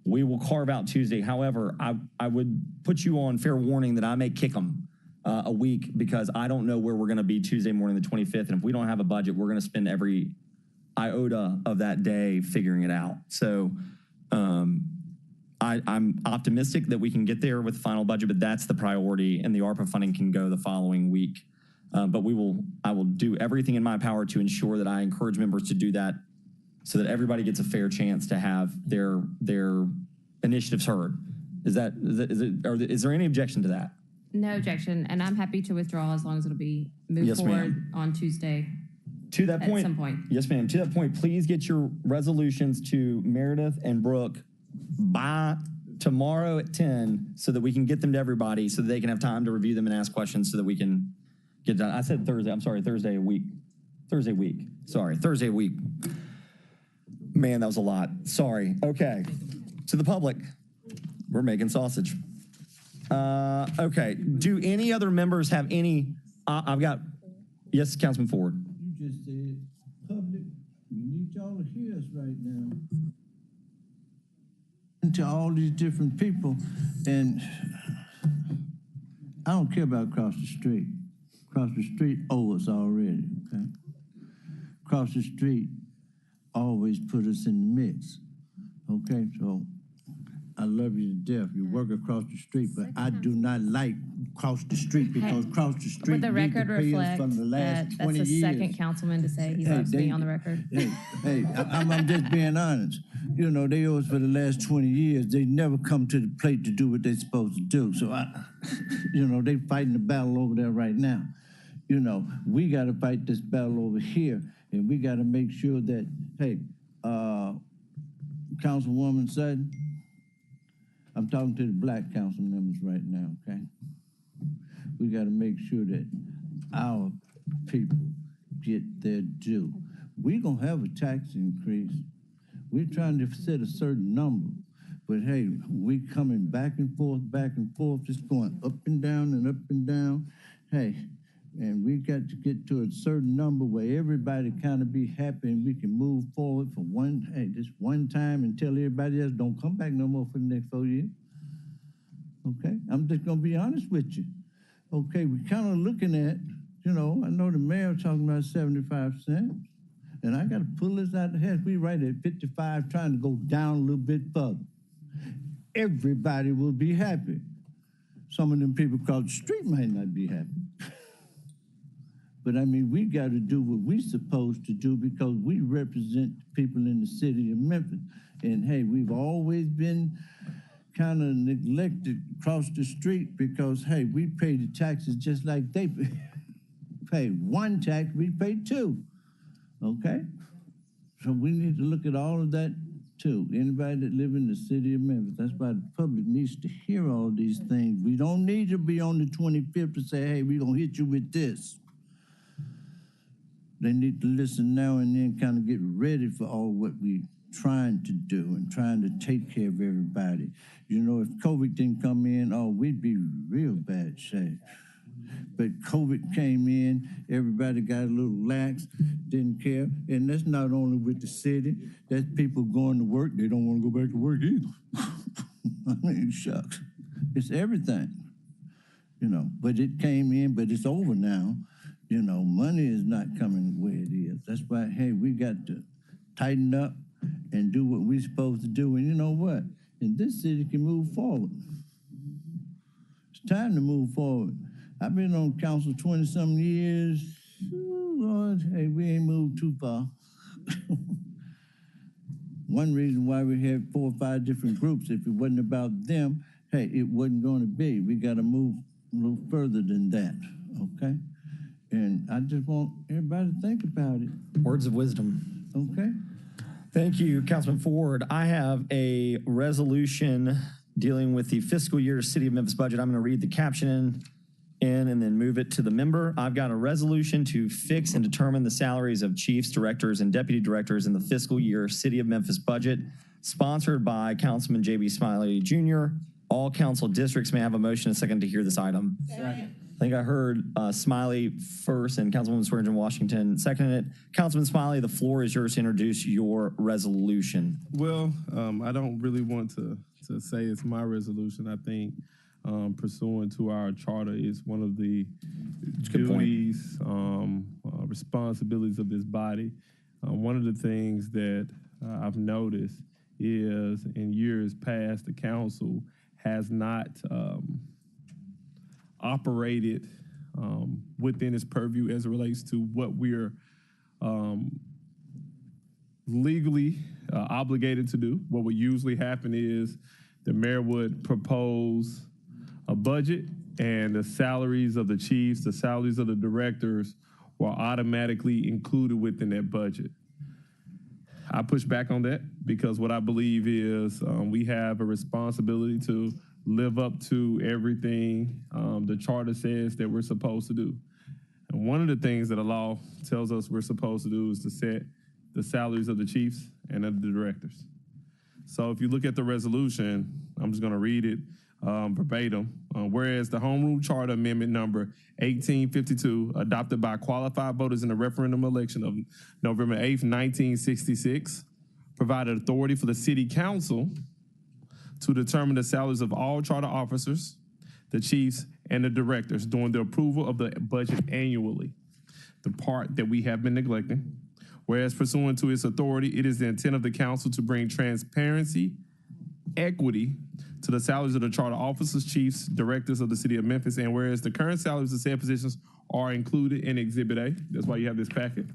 we will carve out Tuesday. However, I would put you on fair warning that I may kick them a week because I don't know where we're going to be Tuesday morning, the 25th. And if we don't have a budget, we're going to spend every iota of that day figuring it out. So I'm optimistic that we can get there with the final budget, but that's the priority, and the ARPA funding can go the following week. But I will do everything in my power to ensure that I encourage members to do that so that everybody gets a fair chance to have their initiatives heard. Is there any objection to that? No objection, and I'm happy to withdraw as long as it'll be moved forward on Tuesday. To that point, at some point. Yes, ma'am. To that point, please get your resolutions to Meredith and Brooke by tomorrow at 10 so that we can get them to everybody so that they can have time to review them and ask questions so that we can get done. I said Thursday. I'm sorry, Thursday week. Sorry, Thursday week. Man, that was a lot. Sorry. Okay. To the public, we're making sausage. Okay. Do any other members have any? I've got, yes, Councilman Ford. You just said, public, we need y'all to hear us right now. To all these different people, and I don't care about across the street. Across the street owe us already, okay? Across the street always put us in the mix, okay? So I love you to death. You work across the street, but I do not like cross the street because cross the street. Would the record reflect from the last that 20 that's the years. second councilman to say he loves me on the record? I'm just being honest. You know, they owe us for the last 20 years. They never come to the plate to do what they're supposed to do. So, they fighting the battle over there right now. You know, we got to fight this battle over here, and we got to make sure that, hey, Councilwoman Sutton, I'm talking to the black council members right now, okay? We got to make sure that our people get their due. We're going to have a tax increase. We're trying to set a certain number. But hey, we coming back and forth, just going up and down and up and down. Hey, and we got to get to a certain number where everybody kind of be happy and we can move forward for just one time and tell everybody else don't come back no more for the next 4 years. Okay, I'm just gonna be honest with you. Okay, we kind of looking at, I know the mayor talking about 75 cents, and I got to pull this out of the head. We right at 55, trying to go down a little bit further. Everybody will be happy. Some of them people across the street might not be happy. But I mean, we got to do what we supposed to do because we represent people in the city of Memphis. And hey, we've always been kind of neglected across the street because, hey, we pay the taxes just like they pay one tax, we pay two, okay? So we need to look at all of that too. Anybody that live in the city of Memphis, that's why the public needs to hear all these things. We don't need to be on the 25th to say, hey, we're gonna hit you with this. They need to listen now and then, kind of get ready for all what we trying to do and trying to take care of everybody. You know, if COVID didn't come in, we'd be real bad shape. But COVID came in, everybody got a little lax, didn't care. And that's not only with the city, that's people going to work. They don't want to go back to work either. I mean, shucks. It's everything, But it came in, but it's over now. You know, money is not coming the way it is. That's why, hey, we got to tighten up and do what we're supposed to do. And you know what? And this city can move forward. It's time to move forward. I've been on council 20-some years. Ooh, Lord, hey, we ain't moved too far. One reason why we had 4 or 5 different groups, if it wasn't about them, hey, it wasn't going to be. We got to move a little further than that, okay? And I just want everybody to think about it. Words of wisdom. Okay. Thank you, Councilman Ford. I have a resolution dealing with the fiscal year City of Memphis budget. I'm going to read the caption in and then move it to the member. I've got a resolution to fix and determine the salaries of chiefs, directors, and deputy directors in the fiscal year City of Memphis budget, sponsored by Councilman J.B. Smiley Jr. All council districts may have a motion and a second to hear this item. Second. I think I heard Smiley first and Councilwoman Swearingen Washington seconded it. Councilman Smiley, the floor is yours to introduce your resolution. Well, I don't really want to say it's my resolution. I think pursuant to our charter is one of the duties, responsibilities of this body. One of the things that I've noticed is in years past, the council has not operated within its purview as it relates to what we're legally obligated to do. What would usually happen is the mayor would propose a budget and the salaries of the chiefs, the salaries of the directors were automatically included within that budget. I push back on that because what I believe is we have a responsibility to live up to everything the charter says that we're supposed to do. And one of the things that the law tells us we're supposed to do is to set the salaries of the chiefs and of the directors. So if you look at the resolution, I'm just going to read it verbatim. Whereas the Home Rule Charter Amendment number 1852, adopted by qualified voters in the referendum election of November 8th, 1966, provided authority for the city council to determine the salaries of all charter officers, the chiefs, and the directors during the approval of the budget annually, the part that we have been neglecting. Whereas pursuant to its authority, it is the intent of the council to bring transparency, equity to the salaries of the charter officers, chiefs, directors of the city of Memphis, and whereas the current salaries of said positions are included in Exhibit A, that's why you have this packet.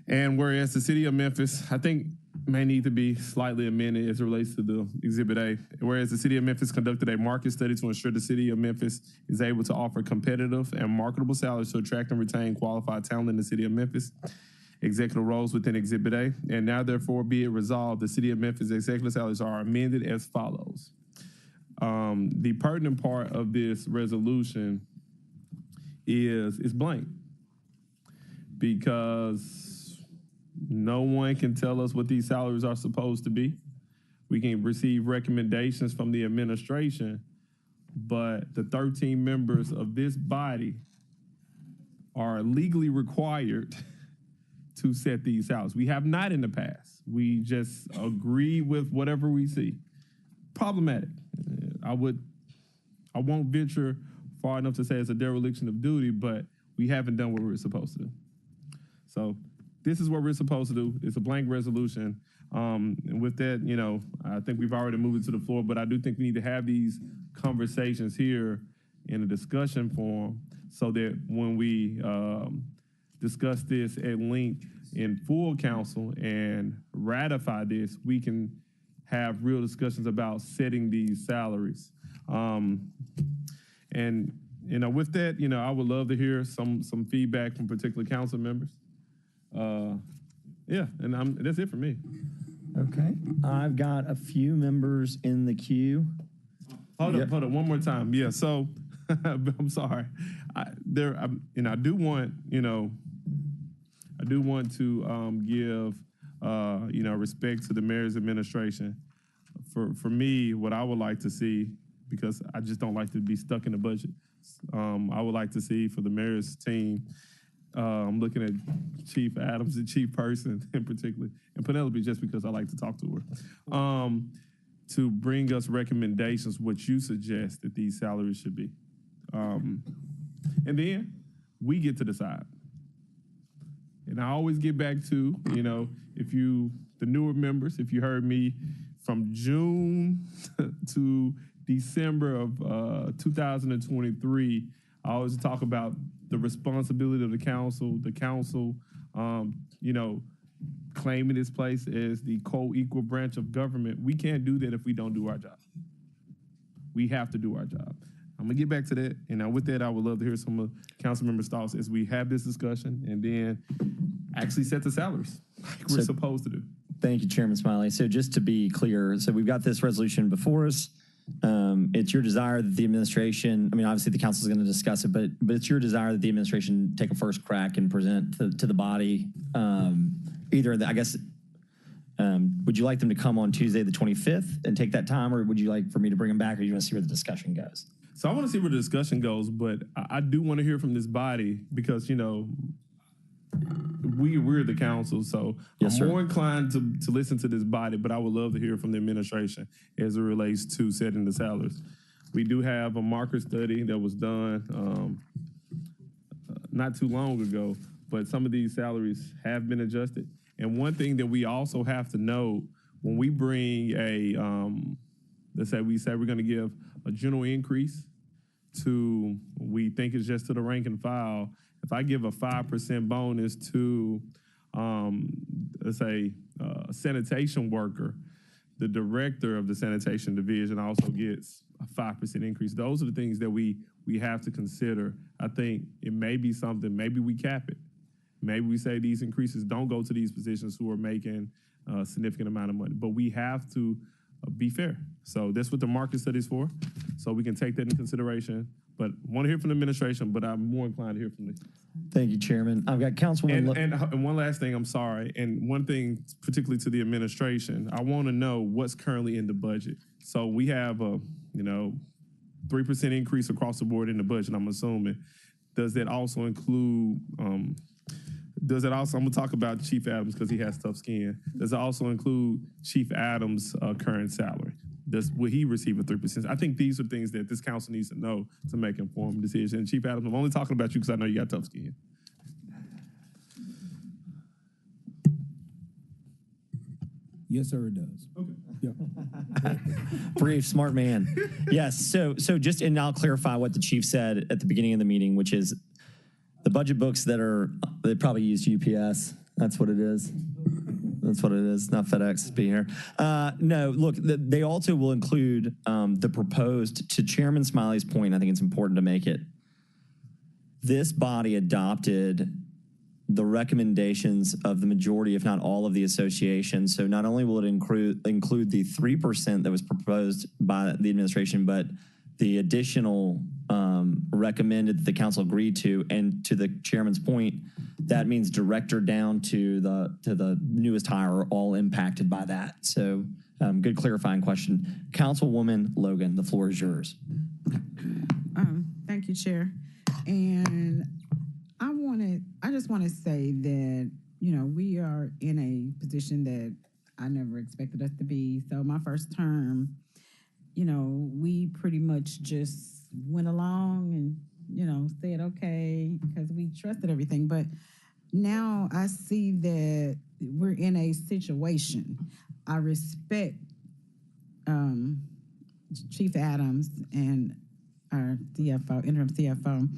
And whereas the city of Memphis, I think, may need to be slightly amended as it relates to the Exhibit A. Whereas the city of Memphis conducted a market study to ensure the city of Memphis is able to offer competitive and marketable salaries to attract and retain qualified talent in the city of Memphis. Executive roles within Exhibit A. And now, therefore, be it resolved, the city of Memphis executive salaries are amended as follows. The pertinent part of this resolution is blank because no one can tell us what these salaries are supposed to be. We can receive recommendations from the administration, but the 13 members of this body are legally required to set these salaries. We have not in the past. We just agree with whatever we see. Problematic. I won't venture far enough to say it's a dereliction of duty, but we haven't done what we're supposed to do. So this is what we're supposed to do. It's a blank resolution. And with that, you know, I think we've already moved it to the floor, but I do think we need to have these conversations here in a discussion forum so that when we discuss this at length in full council and ratify this, we can have real discussions about setting these salaries. And, you know, with that, you know, I would love to hear some feedback from particular council members. Yeah, and that's it for me. Okay. I've got a few members in the queue. Hold up, one more time. Yeah, so I'm sorry. I do want to give respect to the mayor's administration. For me, what I would like to see, because I just don't like to be stuck in the budget, I would like to see for the mayor's team. I'm looking at Chief Adams, the chief person in particular, and Penelope just because I like to talk to her, to bring us recommendations, what you suggest that these salaries should be. And then we get to decide. And I always get back to, the newer members, if you heard me from June to December of 2023, I always talk about the responsibility of the council, claiming its place as the co-equal branch of government. We can't do that if we don't do our job. We have to do our job. I'm gonna get back to that. And with that, I would love to hear some of council members' thoughts as we have this discussion and then actually set the salaries like we're supposed to do. Thank you, Chairman Smiley. So just to be clear, so we've got this resolution before us. It's your desire that the administration, obviously the council is going to discuss it, but it's your desire that the administration take a first crack and present to the body. Would you like them to come on Tuesday the 25th and take that time, or would you like for me to bring them back, or do you want to see where the discussion goes? So I want to see where the discussion goes, but I do want to hear from this body because, we're the council, so yes, I'm sir. more inclined to listen to this body, but I would love to hear from the administration as it relates to setting the salaries. We do have a market study that was done not too long ago, but some of these salaries have been adjusted. And one thing that we also have to know, when we bring let's say we're going to give a general increase to, we think it's just to the rank and file. If I give a 5% bonus to, let's say, a sanitation worker, the director of the sanitation division also gets a 5% increase. Those are the things that we have to consider. I think it may be something, maybe we cap it. Maybe we say these increases don't go to these positions who are making a significant amount of money, but we have to be fair. So that's what the market study is for. So we can take that into consideration. But want to hear from the administration, but I'm more inclined to hear from the. Thank you, Chairman. I've got Councilwoman. And one last thing, I'm sorry, and one thing particularly to the administration, I want to know what's currently in the budget. So we have a 3% increase across the board in the budget, I'm assuming. Does that also include? I'm gonna talk about Chief Adams because he has tough skin. Does it also include Chief Adams' current salary? Will he receive a 3%? I think these are things that this council needs to know to make informed decisions. And Chief Adams, I'm only talking about you because I know you got tough skin. Yes, sir, it does. Okay. Yeah. Brief, smart man. Yes, so just, and I'll clarify what the chief said at the beginning of the meeting, which is the budget books they probably used UPS. That's what it is. That's what it is, not FedEx being here. No, look, they also will include the proposed, to Chairman Smiley's point, I think it's important to make it. This body adopted the recommendations of the majority, if not all, of the associations. So not only will it include the 3% that was proposed by the administration, but the additional recommended that the council agreed to. And to the chairman's point, that means director down to the newest hire are all impacted by that. So good clarifying question. Councilwoman Logan, the floor is yours. Thank you, Chair. And I just want to say that, we are in a position that I never expected us to be. So my first term, we pretty much just went along and, said, okay, because we trusted everything. But now I see that we're in a situation. I respect Chief Adams and our CFO, interim CFO,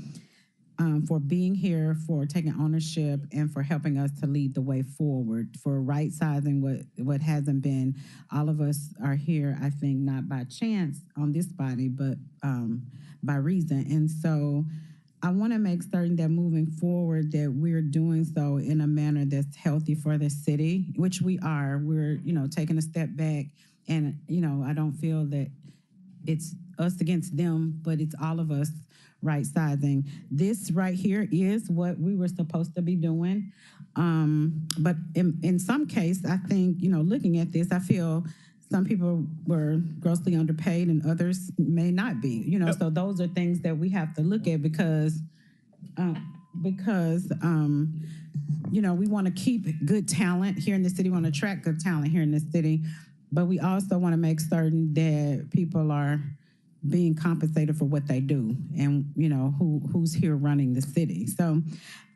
for being here, for taking ownership, and for helping us to lead the way forward, for right-sizing what hasn't been. All of us are here, I think, not by chance on this body, but by reason. And so I want to make certain that moving forward that we're doing so in a manner that's healthy for the city, which we are. We're, taking a step back, and, I don't feel that it's us against them, but it's all of us right-sizing. This right here is what we were supposed to be doing. But in some case, I think, looking at this, I feel some people were grossly underpaid and others may not be, Yep. So those are things that we have to look at because we want to keep good talent here in the city, we want to attract good talent here in the city, but we also want to make certain that people are being compensated for what they do, and who's here running the city. So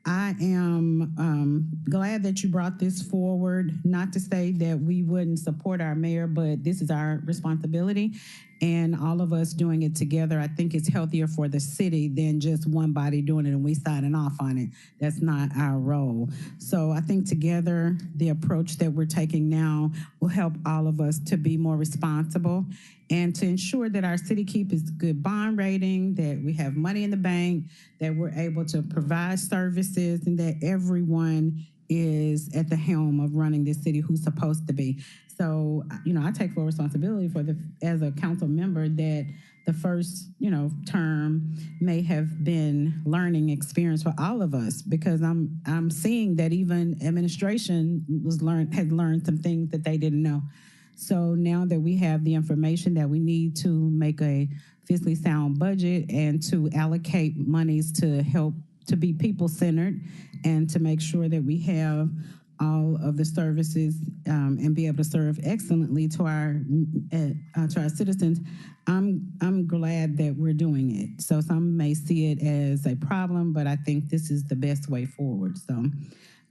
I am glad that you brought this forward. Not to say that we wouldn't support our mayor, but this is our responsibility, and all of us doing it together, I think it's healthier for the city than just one body doing it and we signing off on it. That's not our role. So I think together, the approach that we're taking now will help all of us to be more responsible and to ensure that our city keeps a good bond rating, that we have money in the bank, that we're able to provide services, and that everyone is at the helm of running this city who's supposed to be. So, I take full responsibility for as a council member, that the first, term may have been learning experience for all of us, because I'm seeing that even administration had learned some things that they didn't know. So now that we have the information that we need to make a fiscally sound budget and to allocate monies to help to be people-centered and to make sure that we have all of the services and be able to serve excellently to our citizens, I'm glad that we're doing it. So some may see it as a problem, but I think this is the best way forward. So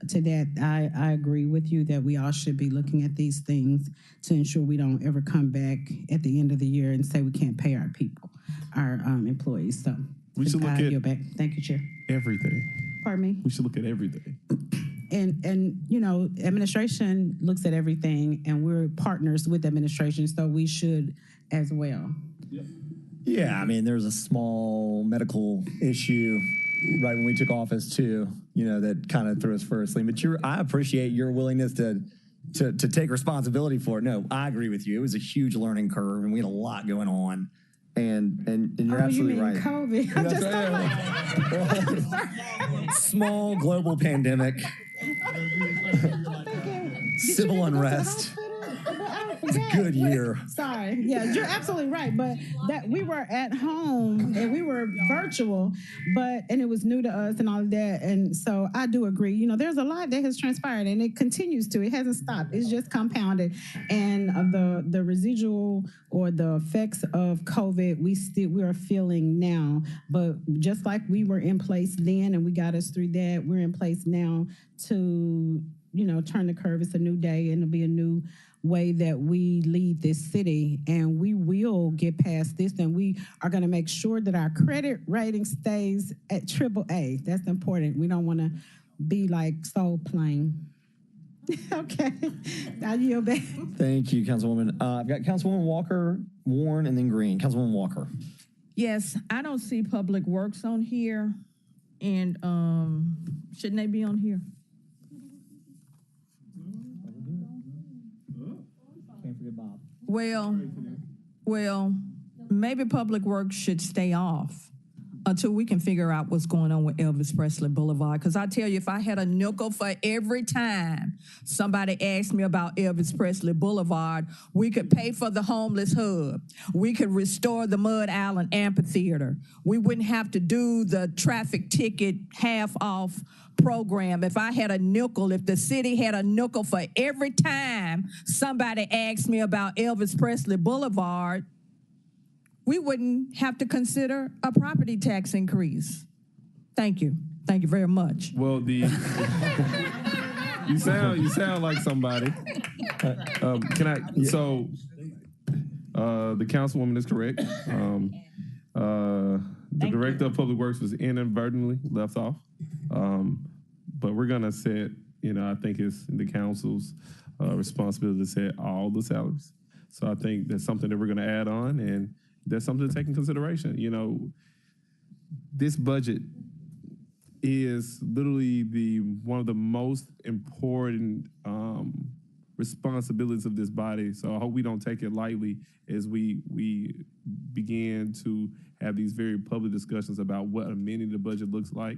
to that, I agree with you that we all should be looking at these things to ensure we don't ever come back at the end of the year and say we can't pay our people, our employees. So we should look at yield back. Thank you, Chair. everything. Pardon me? We should look at everything. And administration looks at everything, and we're partners with administration, so we should as well. Yeah, I mean, there's a small medical issue right when we took office too, that kind of threw us for a sleep. But I appreciate your willingness to take responsibility for it. No, I agree with you. It was a huge learning curve, and we had a lot going on. And you're absolutely right. COVID. I'm just Small global pandemic, civil unrest. It's a good year. Sorry. Yeah, you're absolutely right. But that we were at home and we were virtual, and it was new to us and all of that. And so I do agree. There's a lot that has transpired, and it continues to. It hasn't stopped. It's just compounded. And the residual or the effects of COVID, we are feeling now. But just like we were in place then and we got us through that, we're in place now to turn the curve. It's a new day, and it'll be a new way that we lead this city, and we will get past this, and we are going to make sure that our credit rating stays at AAA. That's important. We don't want to be like so plain. Okay, I yield back. Thank you, Councilwoman. I've got Councilwoman Walker, Warren, and then Green. Councilwoman Walker. Yes, I don't see Public Works on here, and shouldn't they be on here? Can't forget Bob. Well, maybe Public Works should stay off until we can figure out what's going on with Elvis Presley Boulevard. Because I tell you, if I had a nickel for every time somebody asked me about Elvis Presley Boulevard, we could pay for the homeless hub. We could restore the Mud Island Amphitheater. We wouldn't have to do the traffic ticket half off program. If the city had a nickel for every time somebody asked me about Elvis Presley Boulevard, we wouldn't have to consider a property tax increase. Thank you. Thank you very much. Well, you sound like somebody. So, the councilwoman is correct. The director of public works was inadvertently left off. But we're gonna set, I think it's the council's responsibility to set all the salaries. So I think that's something that we're gonna add on, and that's something to take in consideration. This budget is literally one of the most important responsibilities of this body. So I hope we don't take it lightly as we begin to have these very public discussions about what amending the budget looks like,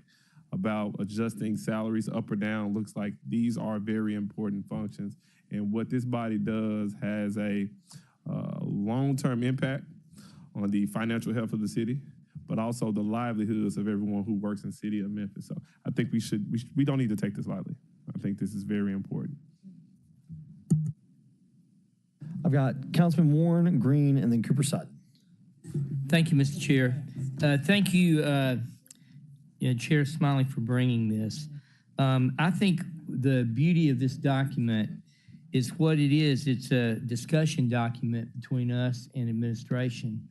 about adjusting salaries up or down looks like. These are very important functions. And what this body does has a long-term impact on the financial health of the city, but also the livelihoods of everyone who works in the city of Memphis. So I think we don't need to take this lightly. I think this is very important. I've got Councilman Warren, Green, and then Cooper Sutton. Thank you, Mr. Chair. Thank you, Chair Smiley, for bringing this. I think the beauty of this document is what it is. It's a discussion document between us and administration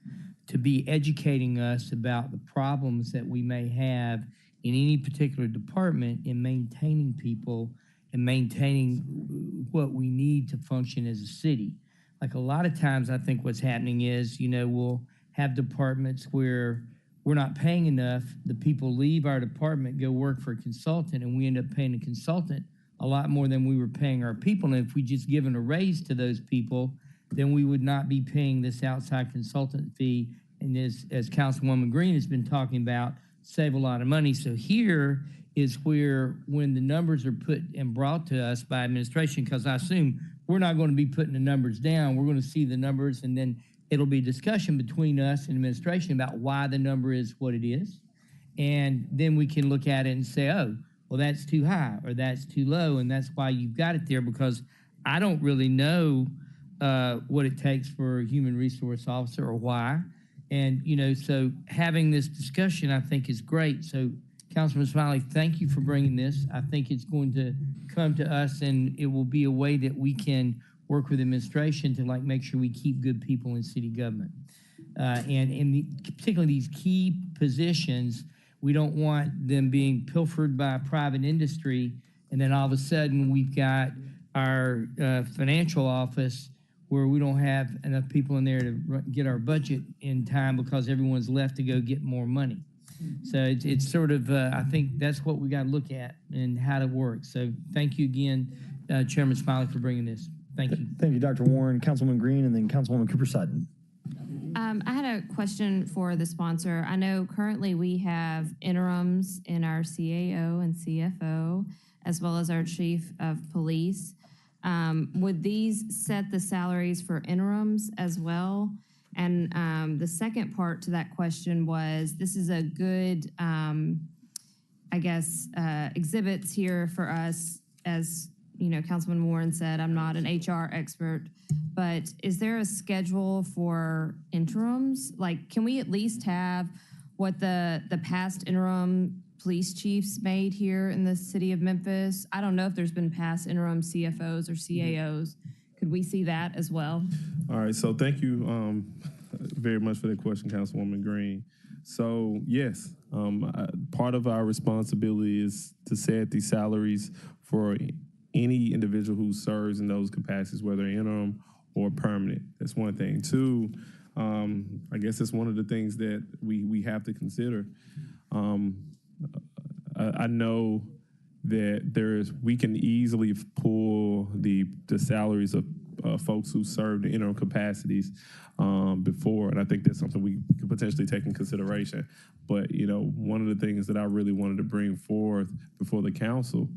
to be educating us about the problems that we may have in any particular department in maintaining people and maintaining what we need to function as a city. Like a lot of times, I think what's happening is, we'll have departments where we're not paying enough. The people leave our department, go work for a consultant, and we end up paying the consultant a lot more than we were paying our people. And if we just given a raise to those people, then we would not be paying this outside consultant fee. And as Councilwoman Green has been talking about, save a lot of money. So here is where, when the numbers are put and brought to us by administration, because I assume we're not going to be putting the numbers down. We're going to see the numbers, and then it'll be discussion between us and administration about why the number is what it is. And then we can look at it and say, oh, well, that's too high or that's too low, and that's why you've got it there, because I don't really know what it takes for a human resource officer or why. And, so having this discussion, I think, is great. So, Councilman Smiley, thank you for bringing this. I think it's going to come to us, and it will be a way that we can work with administration to make sure we keep good people in city government. And particularly these key positions, we don't want them being pilfered by private industry, and then all of a sudden we've got our financial office where we don't have enough people in there to get our budget in time because everyone's left to go get more money. So it's sort of, I think that's what we got to look at and how to work. So thank you again, Chairman Smiley, for bringing this. Thank you. Thank you, Dr. Warren, Councilwoman Green, and then Councilwoman Cooper-Sutton. I had a question for the sponsor. I know currently we have interims in our CAO and CFO, as well as our chief of police. Would these set the salaries for interims as well? And the second part to that question was, this is a good, exhibits here for us. As Councilman Warren said, I'm not an HR expert, but is there a schedule for interims? Can we at least have what the past interim police chiefs made here in the city of Memphis? I don't know if there's been past interim CFOs or CAOs. Could we see that as well? All right, so thank you very much for that question, Councilwoman Green. So yes, part of our responsibility is to set the salaries for any individual who serves in those capacities, whether interim or permanent. That's one thing. Two, I guess it's one of the things that we have to consider. I know that we can easily pull the salaries of folks who served in interim capacities before, and I think that's something we could potentially take in consideration. But one of the things that I really wanted to bring forth before the council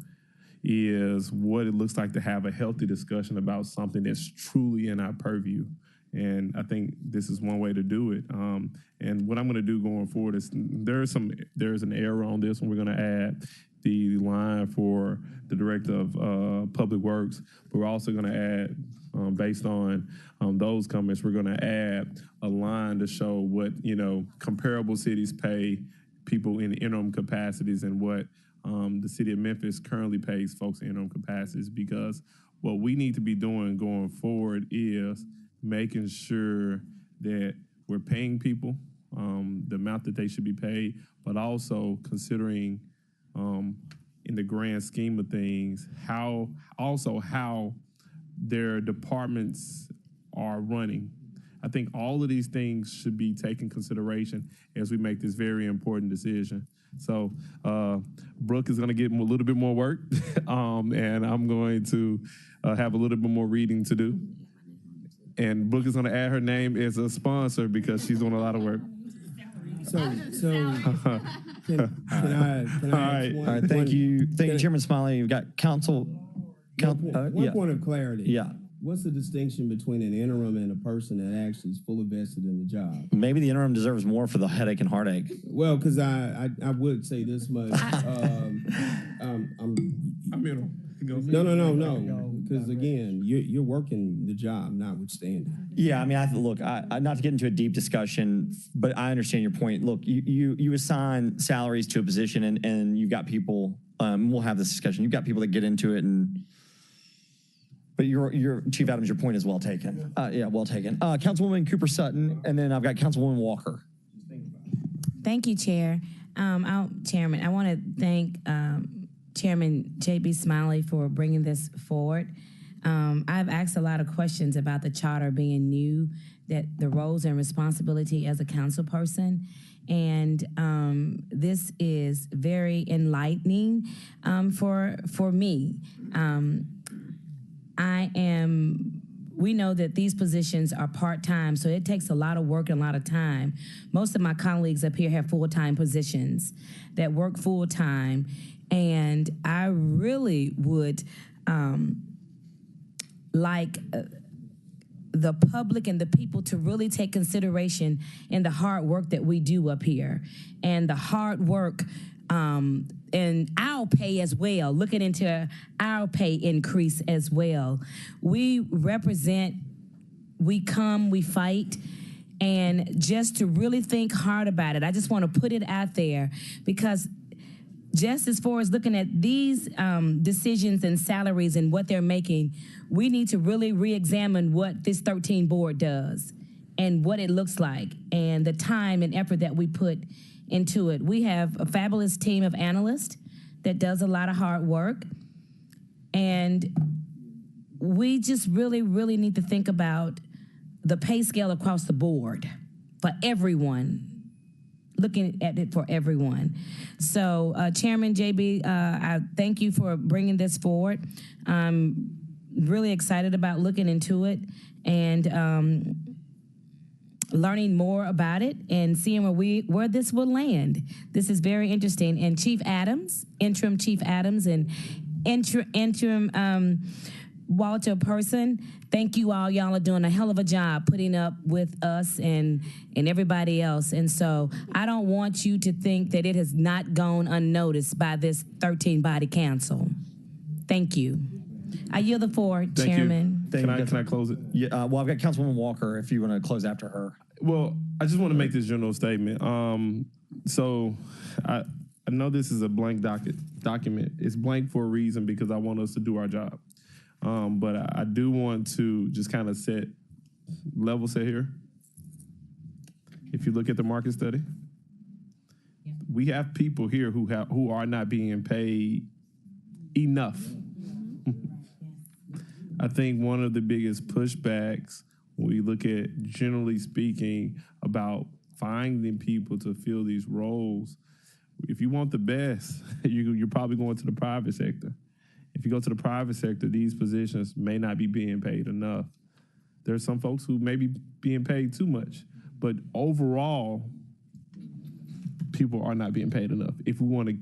is what it looks like to have a healthy discussion about something that's truly in our purview. And I think this is one way to do it. And what I'm going to do going forward is there's an error on this, and we're going to add the line for the director of public works. But we're also going to add, based on those comments, we're going to add a line to show what comparable cities pay people in interim capacities and what the city of Memphis currently pays folks in interim capacities. Because what we need to be doing going forward is making sure that we're paying people the amount that they should be paid, but also considering in the grand scheme of things, how their departments are running. I think all of these things should be taken consideration as we make this very important decision. So Brooke is going to get a little bit more work, and I'm going to have a little bit more reading to do. And Brooke is going to add her name as a sponsor because she's doing a lot of work. So can I all right. Thank you, Chairman Smiley. You've got one point of clarity. Yeah. What's the distinction between an interim and a person that actually is fully vested in the job? Maybe the interim deserves more for the headache and heartache. Well, because I would say this much. I'm interim. No. Because again, you're working the job, notwithstanding. Yeah, I mean, look, I not to get into a deep discussion, but I understand your point. Look, you assign salaries to a position, and you've got people. We'll have this discussion. You've got people that get into it, but your Chief Adams, your point is well taken. Yeah, well taken. Councilwoman Cooper Sutton, and then I've got Councilwoman Walker. Thank you, Chair. Chairman, I want to thank Chairman J.B. Smiley for bringing this forward. I've asked a lot of questions about the charter being new, that the roles and responsibility as a council person, and this is very enlightening for me. We know that these positions are part-time, so it takes a lot of work and a lot of time. Most of my colleagues up here have full-time positions that work full-time, and I really would like the public and the people to really take consideration in the hard work that we do up here, and the hard work and our pay as well, looking into our pay increase as well. We represent, we come, we fight, and just to really think hard about it, I just want to put it out there, because just as far as looking at these decisions and salaries and what they're making, we need to really re-examine what this 13 board does and what it looks like and the time and effort that we put into it. We have a fabulous team of analysts that does a lot of hard work, and we just really, really need to think about the pay scale across the board for everyone, looking at it for everyone. So, Chairman JB, I thank you for bringing this forward. I'm really excited about looking into it and learning more about it and seeing where this will land. This is very interesting. And Chief Adams, interim Chief Adams, and interim Walter Person, thank you all. Y'all are doing a hell of a job putting up with us and everybody else. And so I don't want you to think that it has not gone unnoticed by this 13-body council. Thank you. I yield the floor, Chairman. Can I close it? Yeah. Well, I've got Councilwoman Walker if you want to close after her. Well, I just want to make this general statement. So I know this is a blank document. It's blank for a reason, because I want us to do our job. But I do want to just kind of level set here. If you look at the market study, we have people here who are not being paid enough. I think one of the biggest pushbacks when we look at, generally speaking, about finding people to fill these roles, if you want the best, you're probably going to the private sector. If you go to the private sector, these positions may not be being paid enough. There's some folks who may be being paid too much, but overall, people are not being paid enough if we want to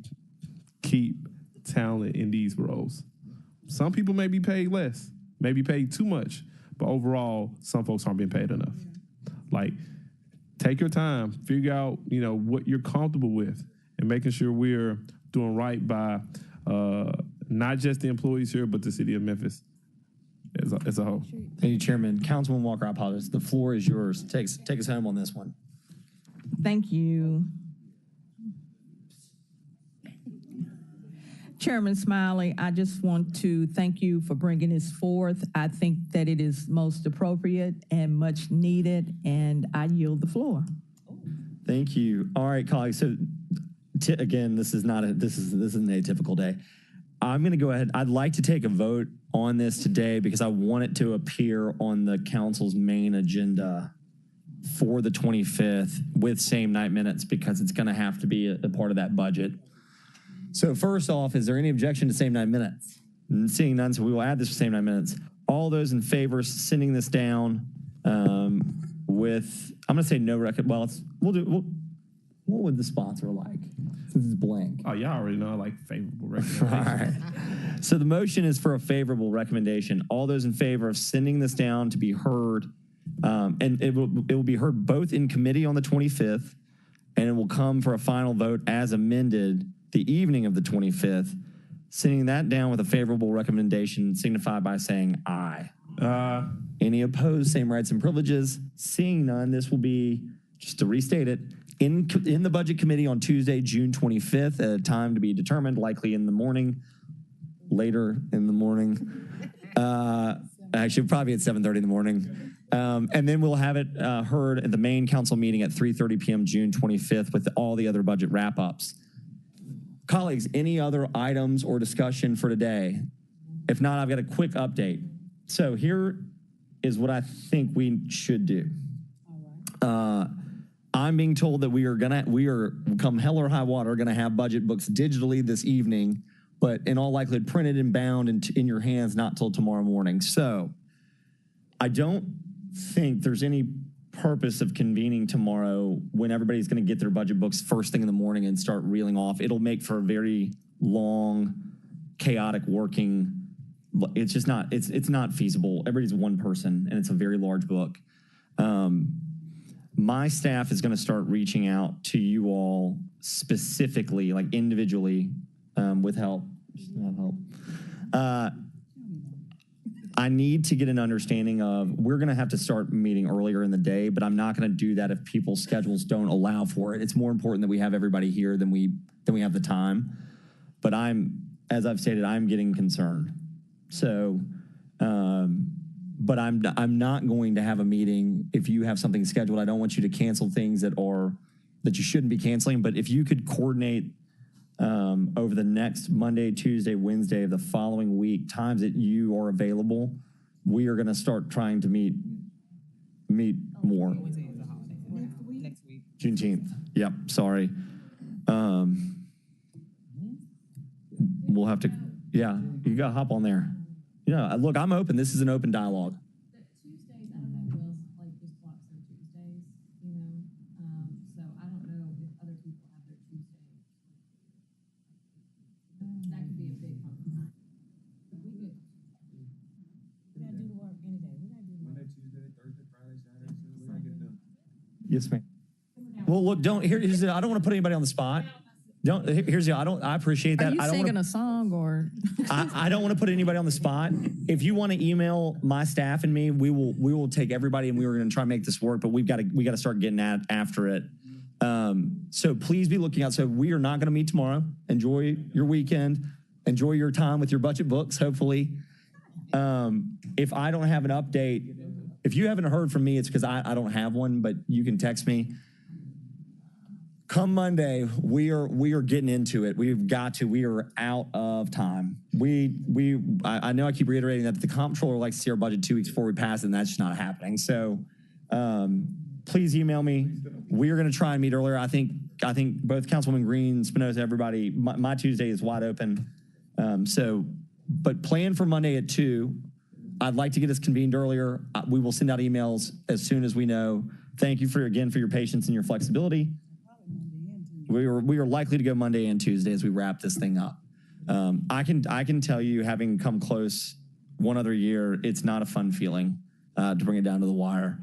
keep talent in these roles. Some people may be paid less, may be paid too much, but overall, some folks aren't being paid enough. Like, take your time, figure out, what you're comfortable with, and making sure we're doing right by not just the employees here, but the city of Memphis as a whole. Thank you, Chairman. Councilwoman Walker, I apologize. The floor is yours. Take us home on this one. Thank you. Chairman Smiley, I just want to thank you for bringing this forth. I think that it is most appropriate and much needed, and I yield the floor. Thank you. All right, colleagues. So again, this is an atypical day. I'm going to go ahead. I'd like to take a vote on this today because I want it to appear on the council's main agenda for the 25th with same night minutes, because it's going to have to be a part of that budget. So first off, is there any objection to same 9 minutes? Seeing none, so we will add this for same 9 minutes. All those in favor of sending this down with, I'm going to say no record. Well, what would the sponsor like? Since it's blank. Oh, y'all already know I like favorable recommendation. All right. So the motion is for a favorable recommendation. All those in favor of sending this down to be heard, and it will be heard both in committee on the 25th, and it will come for a final vote as amended the evening of the 25th. Sending that down with a favorable recommendation, signify by saying aye. Any opposed, same rights and privileges. Seeing none, this will be, just to restate it, in the Budget Committee on Tuesday, June 25th, at a time to be determined, likely in the morning, later in the morning. Actually, probably at 7:30 in the morning. And then we'll have it heard at the main council meeting at 3:30 p.m. June 25th with all the other budget wrap-ups. Colleagues, any other items or discussion for today? If not, I've got a quick update. So here is what I think we should do. I'm being told that we are come hell or high water, gonna have budget books digitally this evening, but in all likelihood printed and bound in your hands not till tomorrow morning. So I don't think there's any purpose of convening tomorrow when everybody's gonna get their budget books first thing in the morning and start reeling off. It'll make for a very long, chaotic working. It's just not, it's not feasible. Everybody's one person and it's a very large book. My staff is going to start reaching out to you all specifically, like individually, with help. Just have help. I need to get an understanding of, we're going to have to start meeting earlier in the day, but I'm not going to do that if people's schedules don't allow for it. It's more important that we have everybody here than we have the time. But as I've stated, I'm getting concerned. So, but I'm not going to have a meeting if you have something scheduled. I don't want you to cancel things that you shouldn't be canceling. But if you could coordinate over the next Monday, Tuesday, Wednesday of the following week, times that you are available, we are going to start trying to meet more. Next week. Juneteenth. Yep. Sorry. We'll have to. Yeah, you got to hop on there. Yeah, look, I'm open. This is an open dialogue. The Tuesdays, I don't know who else like just blocks their Tuesdays, you know. So I don't know if other people have their Tuesdays. That could be a big compromise. We could. We gotta do the work any day. We gotta do the work. Monday, Tuesday, Thursday, Friday, Saturday, Sunday, we gotta get it done. Yes, ma'am. Well, look, I don't want to put anybody on the spot. I appreciate that. Are you singing a song or? I don't want to put anybody on the spot. If you want to email my staff and me, we will take everybody and we were going to try and make this work, but we got to start getting after it. So please be looking out. So we are not going to meet tomorrow. Enjoy your weekend. Enjoy your time with your budget books, hopefully. If I don't have an update, if you haven't heard from me, it's because I don't have one, but you can text me. Come Monday, we are getting into it. We are out of time. I know I keep reiterating that the comptroller likes to see our budget 2 weeks before we pass it, and that's just not happening. So please email me. We are going to try and meet earlier. I think both Councilwoman Green, Spinoza, everybody, my Tuesday is wide open. But plan for Monday at 2. I'd like to get us convened earlier. We will send out emails as soon as we know. Thank you for your patience and your flexibility. We are likely to go Monday and Tuesday as we wrap this thing up. I can tell you, having come close one other year, it's not a fun feeling to bring it down to the wire.